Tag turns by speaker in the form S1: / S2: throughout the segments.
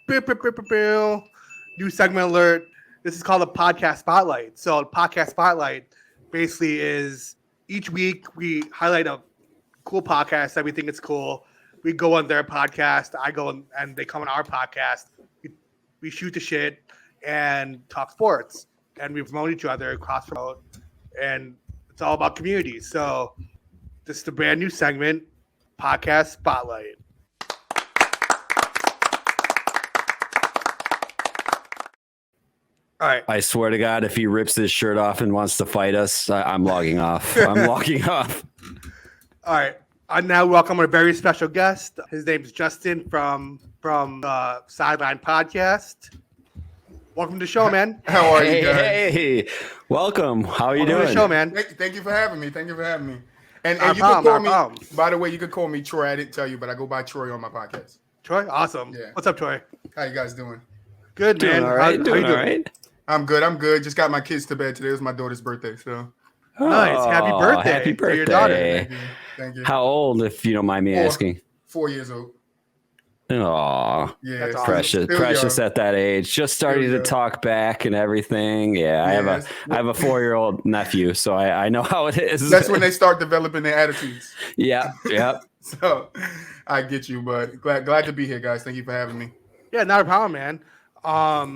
S1: New segment alert. This is called a podcast spotlight. So, podcast spotlight basically is each week we highlight a cool podcast that we think is cool. We go on their podcast. I go and they come on our podcast. We shoot the shit and talk sports, and we promote each other, cross promote, and it's all about community. So, this is a brand new segment, podcast spotlight. All right.
S2: I swear to God, if he rips his shirt off and wants to fight us, I'm logging off. I'm logging off.
S1: All right. I now welcome our very special guest. His name is Justin from the Sidelines podcast. Welcome to the show, man.
S3: How are you guys?
S2: Hey, welcome. How are you doing?
S1: To the show, man.
S3: Thank you for having me. And
S1: Our
S3: you
S1: problem,
S3: can
S1: our
S3: call me.
S1: problem.
S3: By the way, you could call me Troy. I didn't tell you, but I go by Troy on my podcast.
S1: Troy, awesome.
S3: Yeah.
S1: What's up, Troy?
S3: How you guys doing?
S1: Good,
S2: Doing
S1: man.
S2: all right.
S1: How
S2: Doing
S1: you
S2: all
S1: doing?
S2: right.
S3: I'm good. Just got my kids to bed today. It was my daughter's birthday, so
S1: Nice. Happy
S2: Oh,
S1: birthday
S2: Happy
S1: to
S2: birthday.
S1: your daughter.
S3: thank you.
S2: How old, if you don't mind me asking?
S3: 4 years old.
S2: Oh,
S3: Yeah,
S1: That's
S3: so
S1: awesome.
S2: precious
S3: still
S2: at that age. Just starting
S3: Still
S2: to
S3: young.
S2: talk back and everything. Yeah, I
S3: Yeah,
S2: have a 4-year-old nephew, so I know how it is.
S3: That's when they start developing their attitudes.
S2: Yeah.
S3: So I get you, but glad to be here, guys. Thank you for having me.
S1: Yeah, not a problem, man.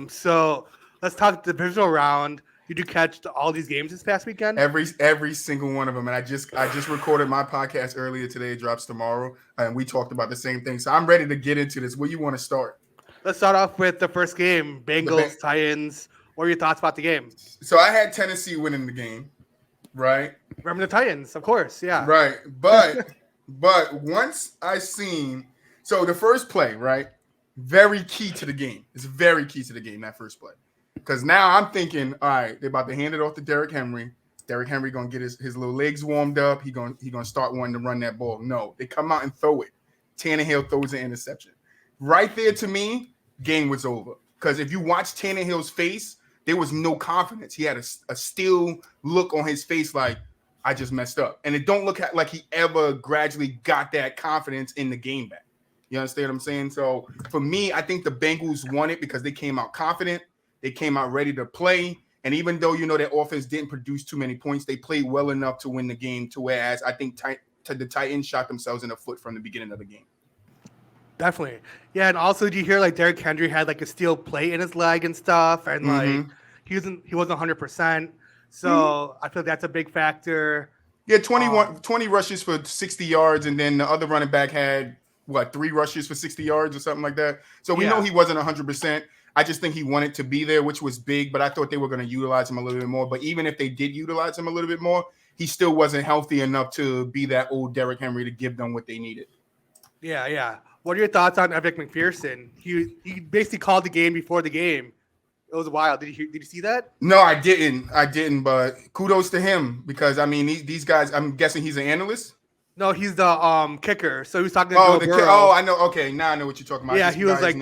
S1: So let's talk divisional round. Did you catch all these games this past weekend?
S3: Every single one of them, and I just recorded my podcast earlier today. It drops tomorrow, and we talked about the same thing. So I'm ready to get into this. Where you want to start?
S1: Let's start off with the first game, Bengals, Titans. What are your thoughts about the game?
S3: So I had Tennessee winning the game, right?
S1: Remember the Titans, of course, yeah.
S3: Right, but once I seen the first play, right? Very key to the game. It's very key to the game, that first play. Because now I'm thinking, all right, they're about to hand it off to Derrick Henry. Derrick Henry gonna get his little legs warmed up. He gonna start wanting to run that ball. No, they come out and throw it. Tannehill throws an interception. Right there, to me, game was over. Because if you watch Tannehill's face, there was no confidence. He had a still look on his face like, I just messed up. And it don't look like he ever gradually got that confidence in the game back. You understand what I'm saying? So for me, I think the Bengals won it because they came out confident. They came out ready to play. And even though, their offense didn't produce too many points, they played well enough to win the game, to whereas I think the Titans shot themselves in the foot from the beginning of the game.
S1: Definitely. Yeah, and also did you hear like Derrick Henry had like a steel plate in his leg and stuff, and like he wasn't 100%. So I feel like that's a big factor.
S3: Yeah, 20 rushes for 60 yards, and then the other running back had 3 rushes for 60 yards or something like that. So we know he wasn't 100%. I just think he wanted to be there, which was big, but I thought they were going to utilize him a little bit more. But even if they did utilize him a little bit more, he still wasn't healthy enough to be that old Derrick Henry to give them what they needed.
S1: Yeah. What are your thoughts on Evan McPherson? He basically called the game before the game. It was wild. Did you see that?
S3: No, I didn't, but kudos to him because, I mean, these guys, I'm guessing he's an analyst.
S1: No, he's the kicker. So he was talking to Joe Burrow.
S3: I know. Okay, now I know what you're talking about.
S1: Yeah, he was like,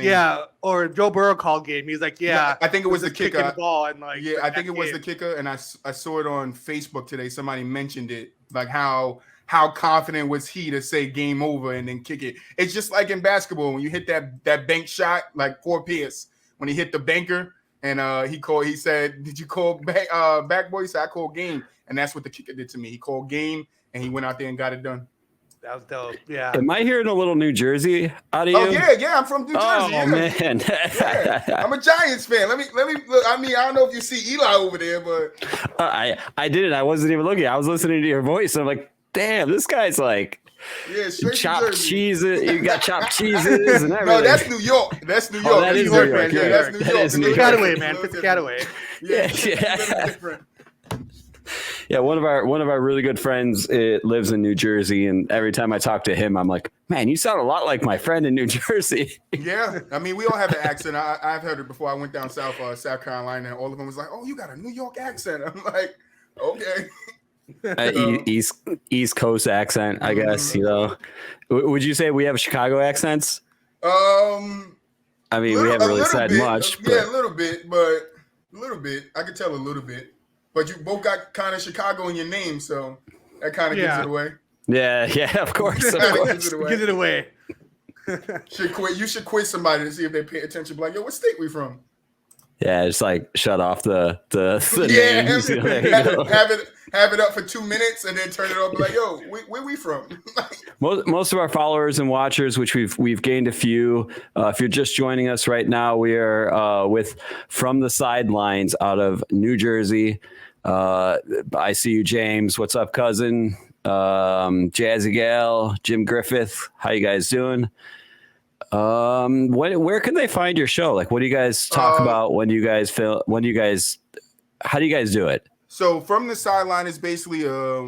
S1: or Joe Burrow called game. He's like,
S3: I think it was the kicker.
S1: The ball and like,
S3: I think it was the kicker, and I saw it on Facebook today. Somebody mentioned it, like how confident was he to say game over and then kick it. It's just like in basketball when you hit that bank shot, like Paul Pierce when he hit the banker, and he said, "Did you call back, boy?" He said, "I called game," and that's what the kicker did to me. He called game. And he went out there and got it done.
S1: That was dope. Yeah.
S2: Am I hearing a little New Jersey out of you?
S3: Oh yeah. I'm from New Jersey.
S2: Oh man.
S3: I'm a Giants fan. Let me look. I mean, I don't know if you see Eli over there, but
S2: I didn't. I wasn't even looking. I was listening to your voice. I'm like, damn, this guy's like.
S3: Yeah, straight
S2: chopped cheeses. You got chopped cheeses and everything.
S3: No, that's New York. That's New York.
S2: Oh, that is New York.
S3: Man. Yeah, that's New York.
S2: That is New York.
S1: Piscataway, man. Piscataway.
S3: Yeah. Different.
S2: Yeah, one of our really good friends lives in New Jersey, and every time I talk to him, I'm like, man, you sound a lot like my friend in New Jersey.
S3: Yeah, I mean, we all have an accent. I've heard it before. I went down South Carolina, and all of them was like, "Oh, you got a New York accent." I'm like, okay.
S2: East Coast accent, I guess. Would you say we have Chicago accents?
S3: I
S2: mean, we haven't really said much.
S3: Yeah, a little bit. I could tell a little bit. But you both got kind of Chicago in your name, so that kind of gives it away.
S2: Yeah, of course.
S1: Gives it away.
S3: You should quiz somebody to see if they pay attention. Like, yo, what state we from?
S2: Yeah, just like shut off the
S3: Yeah,
S2: names.
S3: have it up for 2 minutes and then turn it off. Be like, yo, where we from?
S2: Most of our followers and watchers, which we've gained a few. If you're just joining us right now, we are with From the Sidelines out of New Jersey. I see you, James. What's up, cousin? Jazzy Gal, Jim Griffith. How you guys doing? Where can they find your show? Like, what do you guys talk about? When do you guys film? How do you guys do it?
S3: So From the Sideline is basically a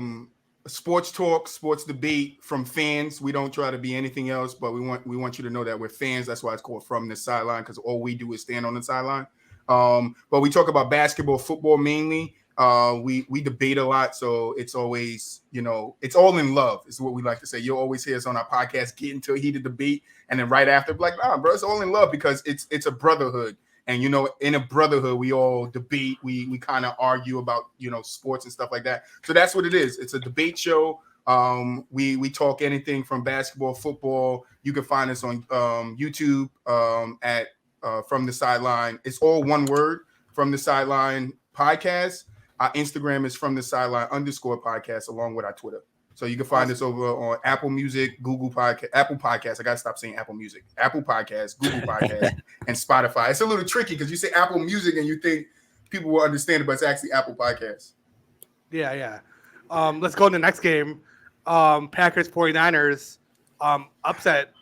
S3: sports talk, sports debate from fans. We don't try to be anything else, but we want you to know that we're fans. That's why it's called From the Sideline, because all we do is stand on the sideline. But we talk about basketball, football mainly. We debate a lot, so it's always, it's all in love is what we like to say. You'll always hear us on our podcast get into a heated debate, and then right after, like, nah, bro, it's all in love because it's a brotherhood. And, in a brotherhood, we all debate. We kind of argue about, sports and stuff like that. So that's what it is. It's a debate show. We talk anything from basketball, football. You can find us on YouTube at From the Sideline. It's all one word, From the Sideline podcast. Our Instagram is From the Sideline _podcast, along with our Twitter. So you can find us over on Apple Music, Google Podcast, Apple Podcasts. I gotta stop saying Apple Music, Apple Podcasts, Google Podcasts, and Spotify. It's a little tricky because you say Apple Music and you think people will understand it, but it's actually Apple Podcasts.
S1: Yeah. Let's go to the next game. Packers 49ers upset,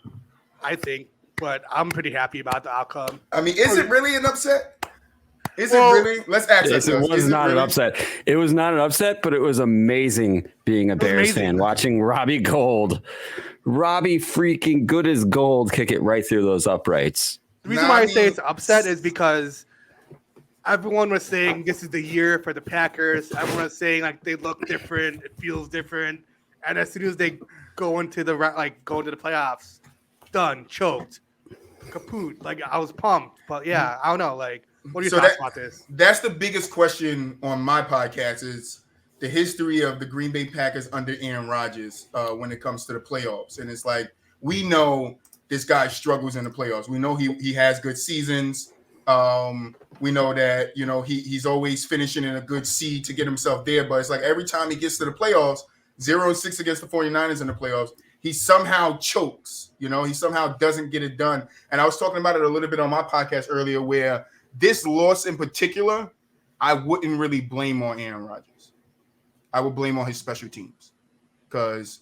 S1: I think, but I'm pretty happy about the outcome.
S3: I mean, is it really an upset? Is it really? Let's ask ourselves.
S2: It was not an upset. It was not an upset, but it was amazing being a Bears fan, watching Robbie freaking good as gold kick it right through those uprights.
S1: The reason why I say it's upset is because everyone was saying this is the year for the Packers. Everyone was saying like they look different, it feels different, and as soon as they go into the playoffs, done, choked, kaput. Like I was pumped, but yeah, I don't know, like. What are your thoughts about this?
S3: That's the biggest question on my podcast is the history of the Green Bay Packers under Aaron Rodgers when it comes to the playoffs. And it's like, we know this guy struggles in the playoffs. We know he has good seasons. We know that, he's always finishing in a good seed to get himself there. But it's like every time he gets to the playoffs, 0-6 against the 49ers in the playoffs, he somehow chokes. He somehow doesn't get it done. And I was talking about it a little bit on my podcast earlier where this loss in particular, I wouldn't really blame on Aaron Rodgers. I would blame on his special teams because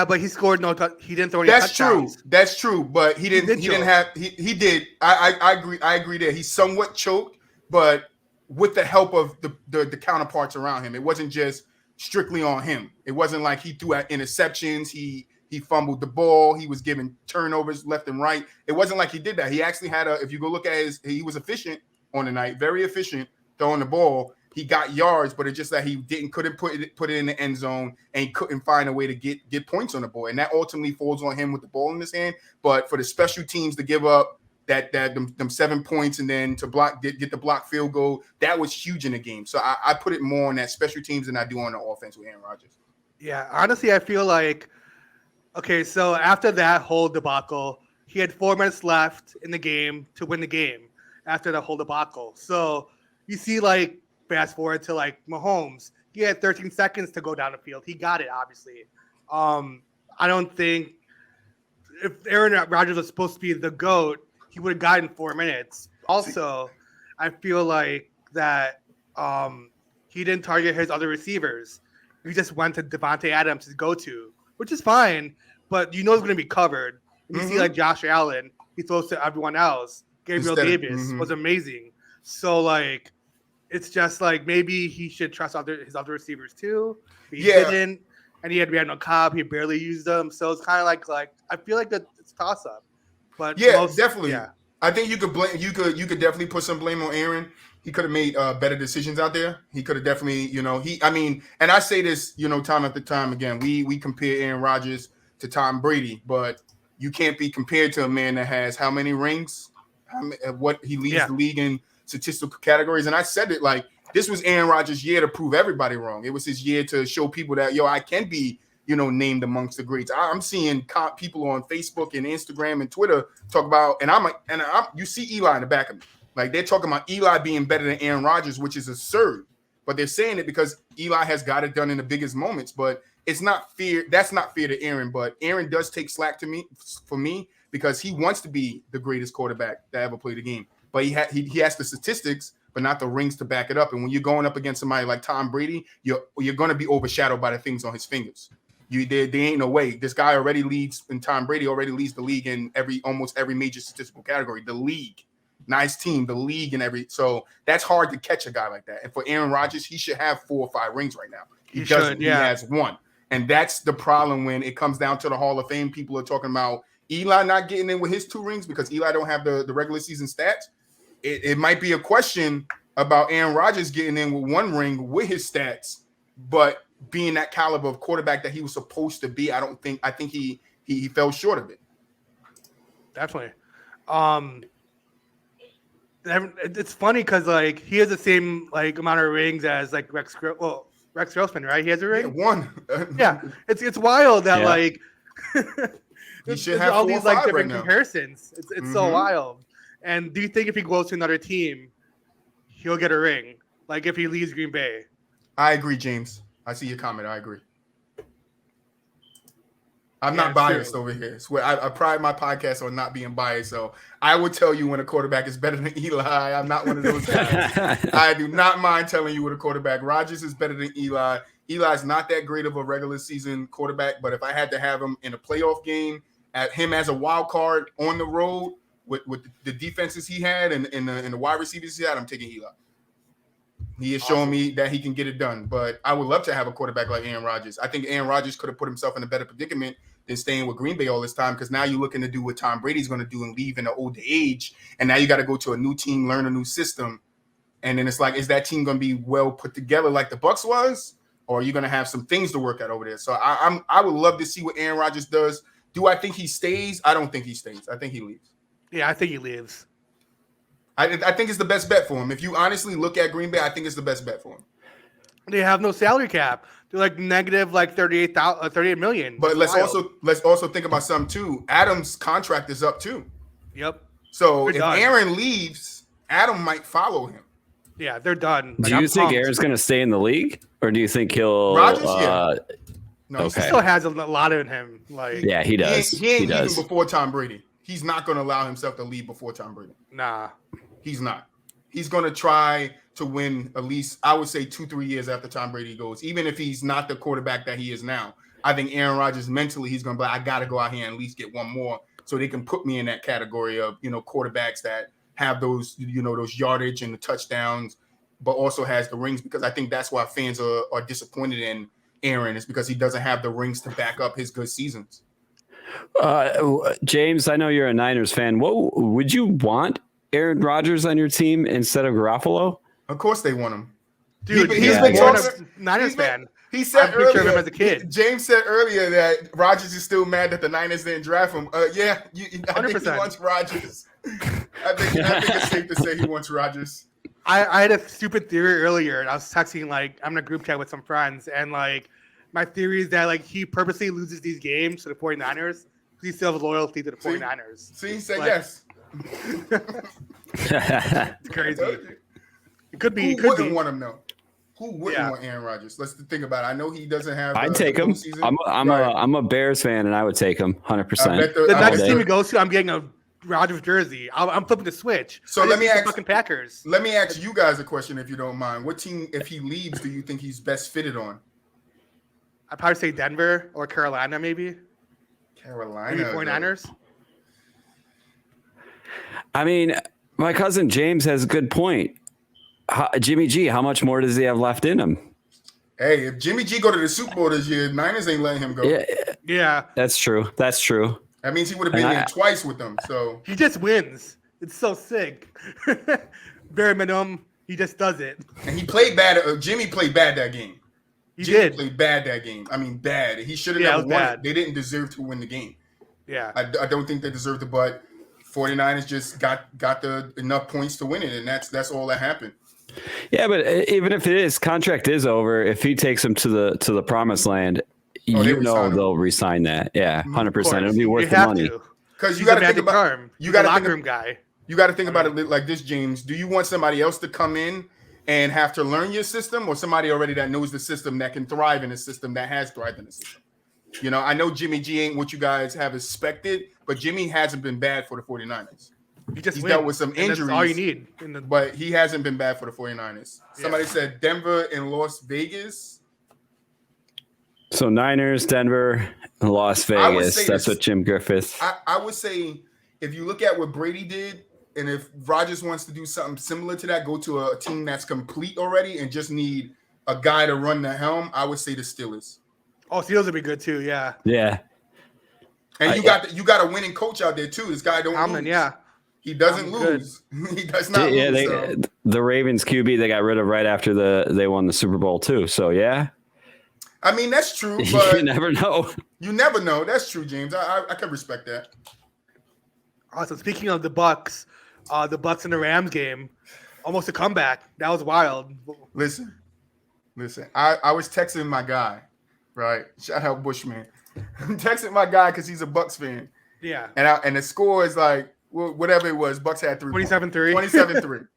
S1: but he scored he didn't throw any touchdowns.
S3: That's true, but he didn't have. He did. I agree there. He somewhat choked, but with the help of the counterparts around him, it wasn't just strictly on him. It wasn't like he threw out interceptions. He fumbled the ball. He was giving turnovers left and right. It wasn't like he did that. He actually had if you go look at he was efficient on the night, very efficient throwing the ball. He got yards, but it's just that he couldn't put it in the end zone and he couldn't find a way to get points on the board. And that ultimately falls on him with the ball in his hand. But for the special teams to give up them 7 points and then to get the block field goal, that was huge in the game. So I put it more on that special teams than I do on the offense with Aaron Rodgers.
S1: Yeah, honestly, I feel like okay, so after that whole debacle, he had 4 minutes left in the game to win the game after the whole debacle. So you see, like, fast forward to, like, Mahomes. He had 13 seconds to go down the field. He got it, obviously. I don't think if Aaron Rodgers was supposed to be the GOAT, he would have gotten 4 minutes. Also, I feel like that he didn't target his other receivers. He just went to Devontae Adams to go to, which is fine, but it's going to be covered. And you see, like, Josh Allen, he throws to everyone else. Gabriel Davis was amazing. So, like, it's just, like, maybe he should trust his other receivers, too. But he didn't. And he had Randall Cobb. He barely used them. So it's kind of like I feel like it's a toss-up. But
S3: definitely.
S1: Yeah.
S3: I think you could could definitely put some blame on Aaron. He could have made better decisions out there. He could have definitely, and I say this, time after time again, we compare Aaron Rodgers to Tom Brady, but you can't be compared to a man that has how many rings, what he leads the league in statistical categories. And I said it like this was Aaron Rodgers' year to prove everybody wrong. It was his year to show people that, I can be named amongst the greats. I'm seeing people on Facebook and Instagram and Twitter talk about, you see Eli in the back of me. Like, they're talking about Eli being better than Aaron Rodgers, which is absurd. But they're saying it because Eli has got it done in the biggest moments. But it's not fair. That's not fair to Aaron. But Aaron does take slack for me because he wants to be the greatest quarterback that ever played the game. But he has the statistics, but not the rings to back it up. And when you're going up against somebody like Tom Brady, you're going to be overshadowed by the things on his fingers. There ain't no way. This guy already leads, and Tom Brady already leads the league in almost every major statistical category. The league. Nice team, the league, and so that's hard to catch a guy like that. And for Aaron Rodgers, he should have 4 or 5 rings right now. He doesn't. He has 1, and that's the problem when it comes down to the Hall of Fame. People are talking about Eli not getting in with his 2 rings because Eli don't have the regular season stats. It might be a question about Aaron Rodgers getting in with 1 ring with his stats, but being that caliber of quarterback that he was supposed to be. I think he fell short of it.
S1: Definitely. It's funny because like he has the same like amount of rings as like Rex Grossman, right? He has a ring.
S3: Yeah, 1.
S1: Yeah, it's wild that like
S3: he should have
S1: all
S3: 4 or
S1: these like
S3: 5
S1: different
S3: right
S1: comparisons. It's so wild. And do you think if he goes to another team, he'll get a ring? Like if he leaves Green Bay?
S3: I agree, James. I see your comment. I agree. I'm not biased over here. I pride my podcast on not being biased. So I would tell you when a quarterback is better than Eli. I'm not one of those guys. I do not mind telling you what a quarterback. Rodgers is better than Eli. Eli's not that great of a regular season quarterback, but if I had to have him in a playoff game, at him as a wild card on the road with the defenses he had and the wide receivers he had, I'm taking Eli. He has shown me that he can get it done, but I would love to have a quarterback like Aaron Rodgers. I think Aaron Rodgers could have put himself in a better predicament than staying with Green Bay all this time because now you're looking to do what Tom Brady's going to do and leave in an older age, and now you got to go to a new team, learn a new system, and then it's like, is that team going to be well put together like the Bucs was, or are you going to have some things to work out over there? So I would love to see what Aaron Rodgers does. Do I think he stays? I don't think he stays. I think he leaves.
S1: Yeah, I think he leaves.
S3: I think it's the best bet for him. If you honestly look at Green Bay, I think it's the best bet for him.
S1: They have no salary cap. They're like negative like 38 million.
S3: But let's also think about something too. Adam's contract is up too.
S1: Yep.
S3: So if Aaron leaves, Adam might follow him.
S1: Yeah, they're done.
S2: Do you think Aaron's going to stay in the league, or do you think he'll?
S3: Rodgers, yeah. No,
S1: he still has a lot in him. Like,
S2: yeah, he does.
S3: He ain't leaving before Tom Brady. He's not going to allow himself to leave before Tom Brady.
S1: Nah,
S3: he's not. He's going to try to win at least, I would say, 2-3 years after Tom Brady goes. Even if he's not the quarterback that he is now, I think Aaron Rodgers mentally, he's going to be like, I got to go out here and at least get one more, so they can put me in that category of quarterbacks that have those those yardage and the touchdowns, but also has the rings, because I think that's why fans are disappointed in Aaron, is because he doesn't have the rings to back up his good seasons.
S2: James, I know you're a Niners fan. What would you want Aaron Rodgers on your team instead of Garoppolo?
S3: Of course they want him.
S1: Dude, he's been talking Niners fan.
S3: He said earlier,
S1: him as a kid.
S3: James said earlier that Rodgers is still mad that the Niners didn't draft him. I think he wants Rodgers. I think it's safe to say he wants Rodgers.
S1: I had a stupid theory earlier, and I was texting, like, I'm in a group chat with some friends, and like my theory is that like he purposely loses these games to the 49ers because he still has loyalty to the 49ers.
S3: See, he said yes.
S1: It's crazy. It could be.
S3: Who wouldn't want him though? Who wouldn't want Aaron Rodgers? Let's think about it. I know he doesn't have.
S2: I'd take him. I'm a Bears fan, and I would take him 100%.
S1: The next team he goes to, I'm getting a Rodgers jersey. I'm flipping the switch.
S3: So let me ask
S1: fucking Packers.
S3: Let me ask you guys a question, if you don't mind. What team, if he leaves, do you think he's best fitted on?
S1: I'd probably say Denver or Carolina, maybe.
S3: Carolina.
S1: Maybe 49ers.
S2: I mean, my cousin James has a good point. Jimmy G, how much more does he have left in him?
S3: Hey, if Jimmy G go to the Super Bowl this year, Niners ain't letting him go.
S1: Yeah.
S2: That's true.
S3: That means he would have been there twice with them. So
S1: he just wins. It's so sick. Bare minimum, he just does it.
S3: And he played bad. Jimmy played bad that game.
S1: Jimmy
S3: played bad that game. I mean, bad. He should have never won it. They didn't deserve to win the game.
S1: Yeah.
S3: I don't think they deserved it, but 49ers just got the enough points to win it, and that's all that happened.
S2: Yeah, but even if his contract is over, if he takes him to the promised land, they'll re-sign that. Yeah, 100%. It'll be worth the money.
S3: Because you got to think about
S1: you got to locker room guy.
S3: You got to think about it like this, James. Do you want somebody else to come in and have to learn your system, or somebody already that knows the system that can thrive in the system that has thrived in the system? You know, I know Jimmy G ain't what you guys have expected, but Jimmy hasn't been bad for the 49ers. He's dealt with some injuries. That's
S1: all you need.
S3: But he hasn't been bad for the 49ers. Somebody said Denver and Las Vegas.
S2: So Niners, Denver, and Las Vegas. That's what Jim Griffith.
S3: I would say if you look at what Brady did, and if Rodgers wants to do something similar to that, go to a team that's complete already and just need a guy to run the helm, I would say the Steelers.
S1: Oh, Steelers would be good too, yeah.
S2: Yeah.
S3: And you got a winning coach out there too. This guy don't lose.
S1: Yeah.
S3: He doesn't lose. He does not lose.
S2: The Ravens QB they got rid of right after they won the Super Bowl too. So yeah.
S3: I mean, that's true, but
S2: you never know.
S3: You never know. That's true, James. I can respect that.
S1: Also, speaking of the Bucks and the Rams game, almost a comeback. That was wild.
S3: Listen. I was texting my guy, right? Shout out Bushman. I'm texting my guy because he's a Bucks fan.
S1: Yeah.
S3: And the score is like whatever it was. Bucks had
S1: 27-3.
S3: 27-3.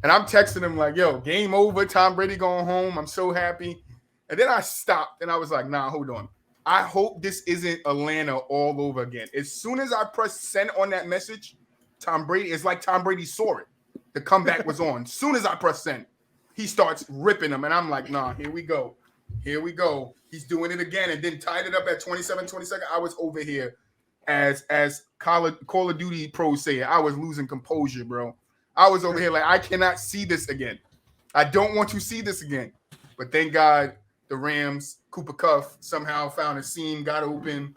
S3: And I'm texting him like, yo, game over. Tom Brady going home. I'm so happy. And then I stopped and I was like, nah, hold on. I hope this isn't Atlanta all over again. As soon as I pressed send on that message, it's like Tom Brady saw it. The comeback was on. As soon as I pressed send, he starts ripping them. And I'm like, nah, here we go. He's doing it again. And then tied it up at 27-22. I was over here, as Call of Duty pros say, I was losing composure, bro. I was over here like, I cannot see this again. I don't want to see this again. But thank God the Rams, Cooper Kupp, somehow found a seam, got open,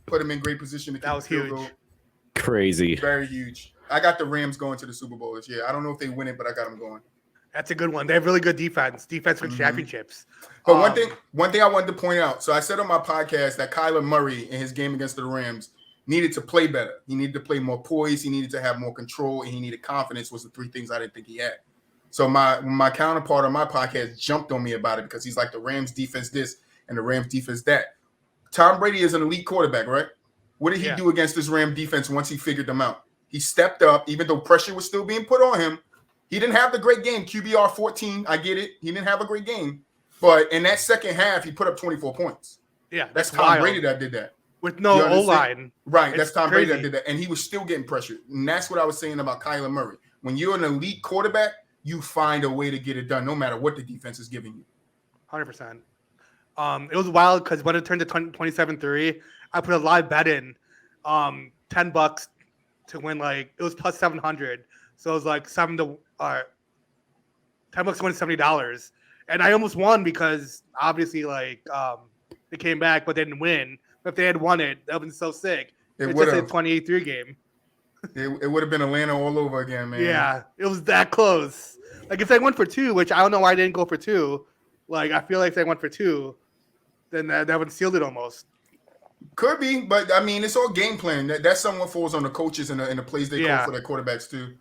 S3: put him in great position to keep
S1: that was
S3: the field
S1: huge.
S3: goal.
S2: Crazy.
S3: Very huge. I got the Rams going to the Super Bowl this year. I don't know if they win it, but I got them going.
S1: That's a good one. They have really good defense. Defense wins championships.
S3: But one thing I wanted to point out. So I said on my podcast that Kyler Murray in his game against the Rams needed to play better. He needed to play more poised. He needed to have more control, and he needed confidence. Was the three things I didn't think he had. So my counterpart on my podcast jumped on me about it because he's like, the Rams defense this and the Rams defense that. Tom Brady is an elite quarterback, right? What did he do against this Ram defense once he figured them out? He stepped up, even though pressure was still being put on him. He didn't have the great game. QBR 14, I get it. He didn't have a great game. But in that second half, he put up 24 points.
S1: Yeah,
S3: that's Tom Brady that did that.
S1: With no O-line.
S3: Right, that's Tom Brady that did that. And he was still getting pressured. And that's what I was saying about Kyler Murray. When you're an elite quarterback, you find a way to get it done, no matter what the defense is giving you.
S1: 100%. It was wild because when it turned to 27-3, I put a live bet in, $10 to win. Like, it was plus 700, so it was like $10 to win $70, and I almost won because obviously they came back but they didn't win. But if they had won it, that would have been so sick. It's just a 28-3 game.
S3: It would have been Atlanta all over again, man.
S1: Yeah, it was that close. Like, if they went for 2, which I don't know why they didn't go for 2. Like, I feel like if they went for 2, then that would have sealed it almost.
S3: Could be, but I mean, it's all game plan. That somewhat falls on the coaches and the plays they call for their quarterbacks too.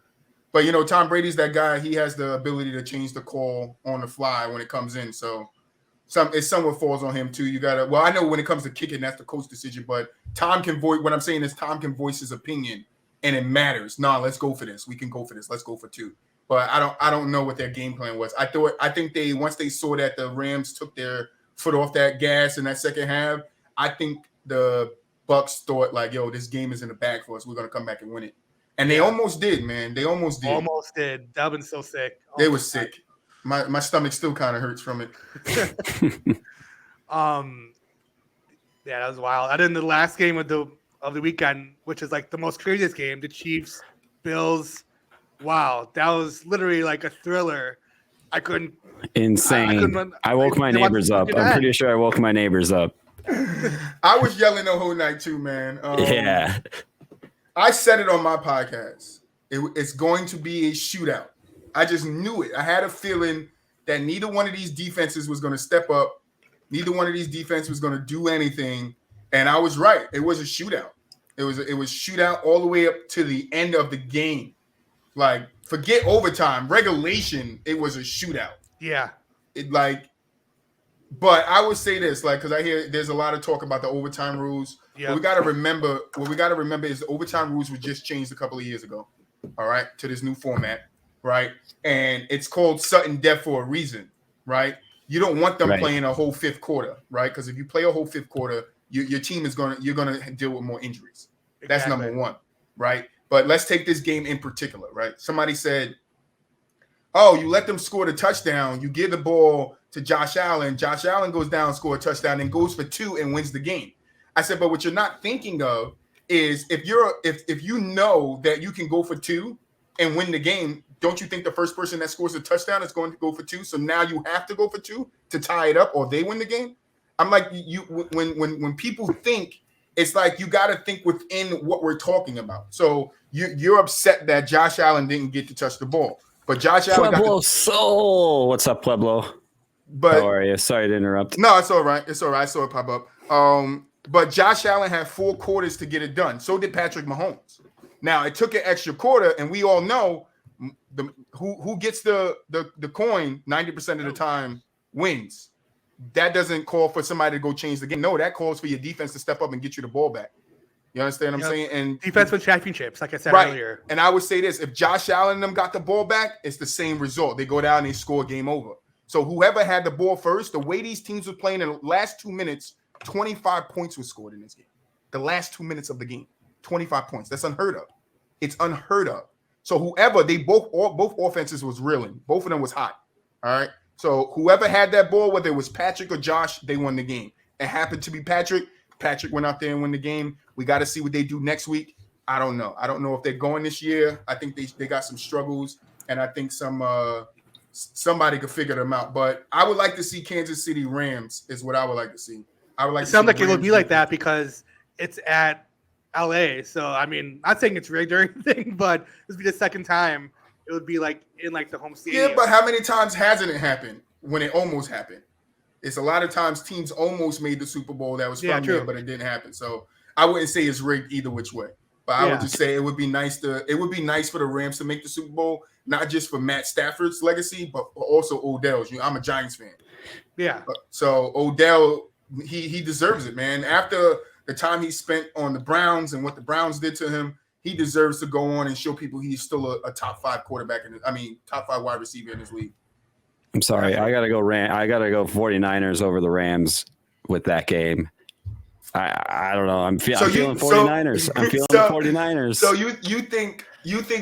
S3: But Tom Brady's that guy. He has the ability to change the call on the fly when it comes in. So it somewhat falls on him too. You gotta. Well, I know when it comes to kicking, that's the coach decision. But Tom can voice. What I'm saying is Tom can voice his opinion, and it matters. Nah, let's go for this. We can go for this. Let's go for 2. But I don't know what their game plan was. I think they once they saw that the Rams took their foot off that gas in that second half, I think the Bucks thought like, yo, this game is in the bag for us. We're gonna come back and win it. And they almost did, man. They almost did.
S1: Almost did. That would been so sick.
S3: They was sick. My stomach still kind of hurts from it.
S1: Yeah, that was wild. And then the last game of the weekend, which is like the most craziest game, the Chiefs, Bills. Wow, that was literally like a thriller. I couldn't.
S2: Insane. I woke my neighbors up. I'm pretty sure I woke my neighbors up.
S3: I was yelling the whole night too, man.
S2: Yeah.
S3: I said it on my podcast. It's going to be a shootout. I just knew it. I had a feeling that neither one of these defenses was going to step up. Neither one of these defenses was going to do anything. And I was right. It was a shootout. It was shootout all the way up to the end of the game. Like, forget overtime. Regulation, it was a shootout.
S1: Yeah.
S3: But I would say this, like, because I hear there's a lot of talk about the overtime rules.
S1: Yeah.
S3: What we got to remember is the overtime rules were just changed a couple of years ago. All right, to this new format, right? And it's called sudden death for a reason, right? You don't want them playing a whole fifth quarter, right? Because if you play a whole fifth quarter, your team is you're gonna deal with more injuries. That's number one, right? But let's take this game in particular, right? Somebody said, "Oh, you let them score the touchdown. You give the ball to Josh Allen. Josh Allen goes down, score a touchdown, and goes for 2 and wins the game." I said, but what you're not thinking of is if you know that you can go for 2 and win the game, don't you think the first person that scores a touchdown is going to go for 2? So now you have to go for 2 to tie it up, or they win the game. I'm like, when people think, it's like you got to think within what we're talking about. So you're upset that Josh Allen didn't get to touch the ball, but Josh Allen
S2: Pueblo Soul. What's up, Pueblo?
S3: But
S2: how are you? Sorry to interrupt.
S3: No, it's all right. It's all right. I saw it pop up. But Josh Allen had 4 quarters to get it done. So did Patrick Mahomes. Now it took an extra quarter, and we all know who gets the coin 90% of the time wins. That doesn't call for somebody to go change the game. No, that calls for your defense to step up and get you the ball back. You understand what I'm saying? And
S1: defense wins championships, like I said earlier.
S3: And I would say this: if Josh Allen and them got the ball back, it's the same result. They go down and they score, game over. So whoever had the ball first, the way these teams were playing in the last 2 minutes, 25 points were scored in this game. The last 2 minutes of the game, 25 points. That's unheard of. It's unheard of. So whoever, both offenses was reeling. Both of them was hot. All right. So whoever had that ball, whether it was Patrick or Josh, they won the game. It happened to be Patrick. Patrick went out there and won the game. We got to see what they do next week. I don't know. I don't know if they're going this year. I think they got some struggles, and I think somebody could figure them out. But I would like to see Kansas City Rams is what I would like to see. I would like. It
S1: sounds like it would be like that because it's at LA. So I mean, not saying it's rigged or anything, but this would be the second time it would be like in like the home stadium.
S3: Yeah, but how many times hasn't it happened when it almost happened? It's a lot of times teams almost made the Super Bowl that was from there, but it didn't happen. So I wouldn't say it's rigged either which way. But I would just say it would be nice for the Rams to make the Super Bowl, not just for Matt Stafford's legacy, but also Odell's. I'm a Giants fan.
S1: Yeah.
S3: So Odell, he deserves it, man. After the time he spent on the Browns and what the Browns did to him, he deserves to go on and show people he's still a top 5 quarterback top 5 wide receiver in this league.
S2: I'm sorry, I gotta go 49ers over the Rams with that game. I don't know. I'm feeling 49ers. I'm feeling the 49ers.
S3: So you think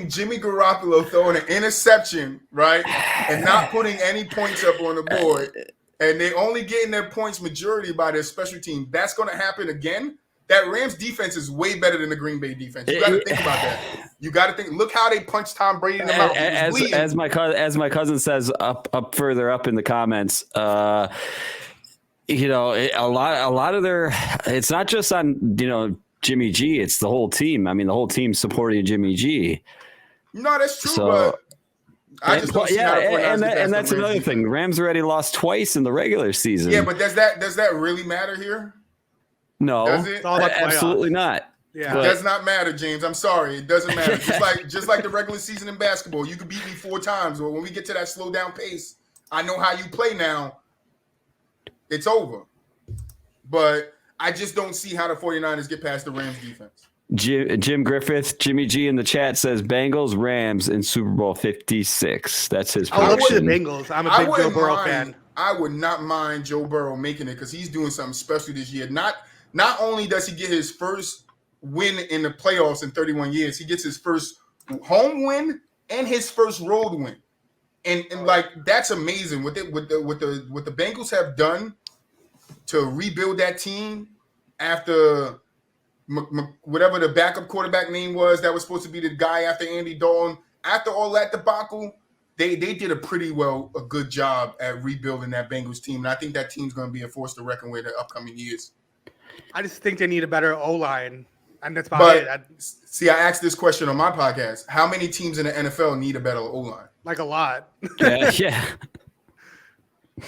S3: Jimmy Garoppolo throwing an interception, right, and not putting any points up on the board, and they only getting their points majority by their special team, that's going to happen again? That Rams defense is way better than the Green Bay defense. You got to think about that. You got to think. Look how they punched Tom Brady in the mouth.
S2: As my cousin says up further up in the comments, a lot of their. It's not just on Jimmy G. It's the whole team. I mean, the whole team's supporting Jimmy G.
S3: No, that's true. But I just don't see how
S2: and that's another thing. Rams already lost twice in the regular season.
S3: Yeah, but does that really matter here?
S2: No, absolutely not.
S3: Yeah, it does not matter, James. I'm sorry, it doesn't matter. just like the regular season in basketball, you could beat me 4 times, or when we get to that slow down pace, I know how you play now. It's over. But I just don't see how the 49ers get past the Rams defense.
S2: Jim Griffith, Jimmy G in the chat says Bengals, Rams in Super Bowl 56. That's his prediction.
S1: I would the Bengals. I'm a big Joe Burrow fan.
S3: I would not mind Joe Burrow making it because he's doing something special this year. Not only does he get his first win in the playoffs in 31 years, he gets his first home win and his first road win. And like that's amazing. What the Bengals have done to rebuild that team after whatever the backup quarterback name was that was supposed to be the guy after Andy Dalton. After all that debacle, they did a good job at rebuilding that Bengals team. And I think that team's going to be a force to reckon with the upcoming years.
S1: I just think they need a better O-line, and that's about it.
S3: See, I asked this question on my podcast. How many teams in the NFL need a better O-line?
S1: Like a lot.
S2: Yeah.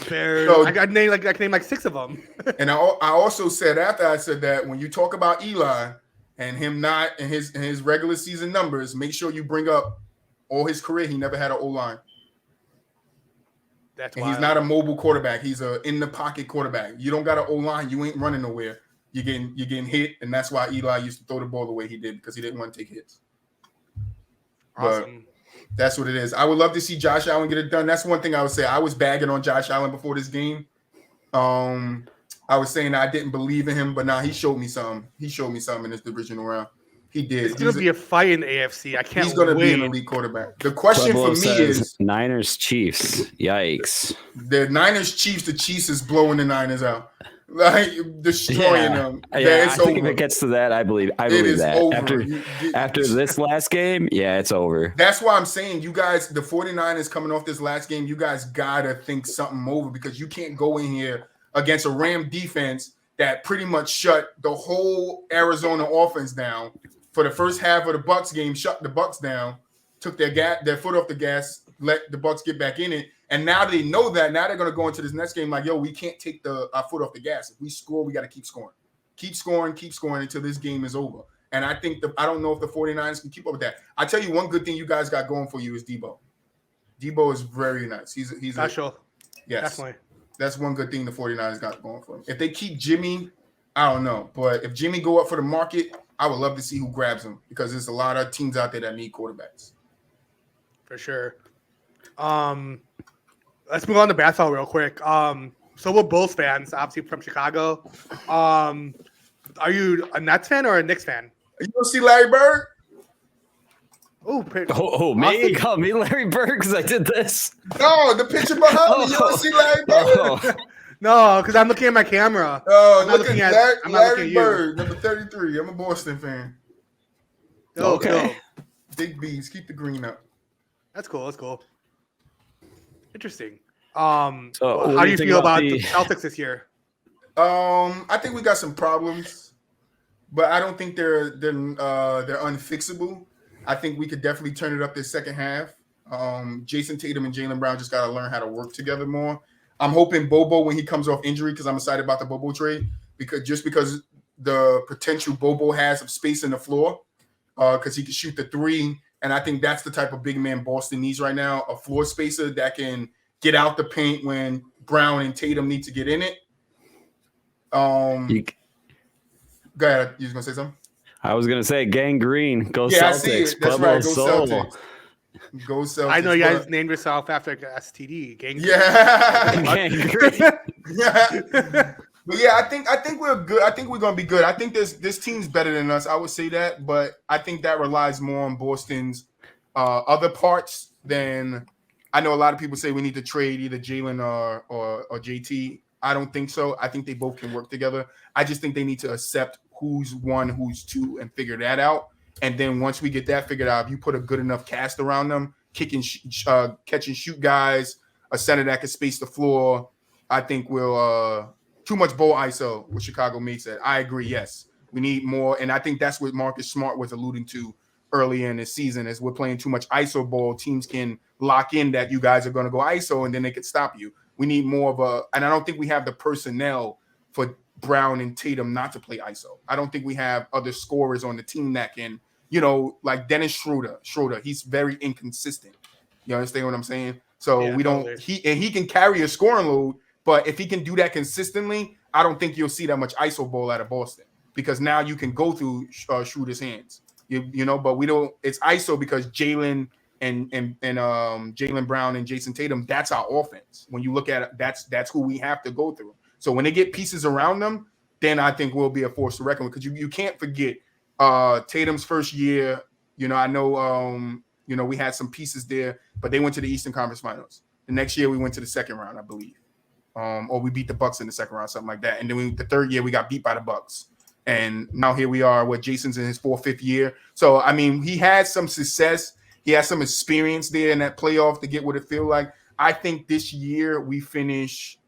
S1: I can name like 6 of them.
S3: And I also said after I said that, when you talk about Eli and him not in his regular season numbers, make sure you bring up all his career. He never had an O-line.
S1: That's
S3: and
S1: wild.
S3: he's not a mobile quarterback. He's a in the pocket quarterback. You don't got an O-line. You ain't running nowhere. You're getting hit, and that's why Eli used to throw the ball the way he did because he didn't want to take hits.
S1: Awesome.
S3: But that's what it is. I would love to see Josh Allen get it done. That's one thing I would say. I was bagging on Josh Allen before this game. I was saying I didn't believe in him, but now he showed me something. He showed me something in this divisional round. He did.
S1: It's going to be a fight in the AFC. I can't wait.
S3: He's going to be an elite quarterback. The question
S2: Pueblo
S3: for me
S2: says
S3: is
S2: Niners Chiefs. Yikes.
S3: the Niners Chiefs. The Chiefs is blowing the Niners out, like destroying them.
S2: Yeah,
S3: it's
S2: I think
S3: over.
S2: if it gets to that, I believe
S3: It is
S2: that.
S3: over.
S2: After this last game, yeah, it's over.
S3: That's why I'm saying you guys, the 49ers coming off this last game, you guys got to think something over because you can't go in here against a Ram defense that pretty much shut the whole Arizona offense down for the first half of the Bucs game, shut the Bucs down, took their foot off the gas, let the Bucs get back in it. And now they know that. Now they're going to go into this next game like, yo, we can't take our foot off the gas. If we score, we got to keep scoring. Keep scoring until this game is over. And I think I don't know if the 49ers can keep up with that. I tell you one good thing you guys got going for you is Debo. Debo is very nice. He's
S1: special.
S3: Yes.
S1: Definitely.
S3: That's one good thing the 49ers got going for him. If they keep Jimmy, I don't know. But if Jimmy go up for the market, I would love to see who grabs him because there's a lot of teams out there that need quarterbacks.
S1: For sure. Let's move on to basketball real quick. So we're Bulls fans, obviously from Chicago. Are you a Nets fan or a Knicks fan?
S3: You don't see Larry Bird?
S2: Me? Call me Larry Bird because I did this.
S3: No, the picture behind me. You don't see Larry Bird?
S1: No, because I'm looking at my camera.
S3: Oh, look at
S1: Larry
S3: Larry Bird, number 33. I'm a Boston fan.
S2: Okay.
S3: Big B's. Keep the green up.
S1: That's cool. Interesting.
S2: So
S1: how do you feel about the Celtics this year?
S3: I think we got some problems, but I don't think they're unfixable. I think we could definitely turn it up this second half. Jason Tatum and Jaylen Brown just got to learn how to work together more. I'm hoping Bobo when he comes off injury because I'm excited about the Bobo trade because the potential Bobo has of space in the floor because he can shoot the three. And I think that's the type of big man Boston needs right now, a floor spacer that can get out the paint when Brown and Tatum need to get in it. Go ahead. You was going to say something?
S2: I was going to say Gang Green. Go
S3: yeah,
S2: Celtics.
S3: I see it. That's right. Go Celtics. Go Celtics.
S1: I know you guys named yourself after like STD. Gang Green.
S3: Yeah.
S2: Gang Green.
S3: Yeah. But yeah, I think we're good. I think we're gonna be good. I think this team's better than us. I would say that, but I think that relies more on Boston's other parts than I know. A lot of people say we need to trade either Jalen or JT. I don't think so. I think they both can work together. I just think they need to accept who's one, who's two, and figure that out. And then once we get that figured out, if you put a good enough cast around them, catch and shoot guys, a center that can space the floor, I think we'll. Too much ball ISO, what Chicago Mate said. I agree, yes. We need more, and I think that's what Marcus Smart was alluding to early in this season is we're playing too much ISO ball. Teams can lock in that you guys are going to go ISO, and then they could stop you. We need more of and I don't think we have the personnel for Brown and Tatum not to play ISO. I don't think we have other scorers on the team that can, like Dennis Schroeder. He's very inconsistent. You understand what I'm saying? So
S1: yeah,
S3: we don't, he can carry a scoring load, but if he can do that consistently, I don't think you'll see that much ISO ball out of Boston because now you can go through Schroeder's hands, but we don't. It's ISO because Jalen and Jaylen Brown and Jason Tatum. That's our offense. When you look at it, that's who we have to go through. So when they get pieces around them, then I think we'll be a force to reckon with because you can't forget Tatum's first year. I know we had some pieces there, but they went to the Eastern Conference Finals. The next year we went to the second round, I believe. Or we beat the Bucks in the second round, something like that. And then the third year we got beat by the Bucks. And now here we are, Jason's in his 5th year. So, I mean, he had some success. He has some experience there in that playoff to get what it feels like. I think this year we finish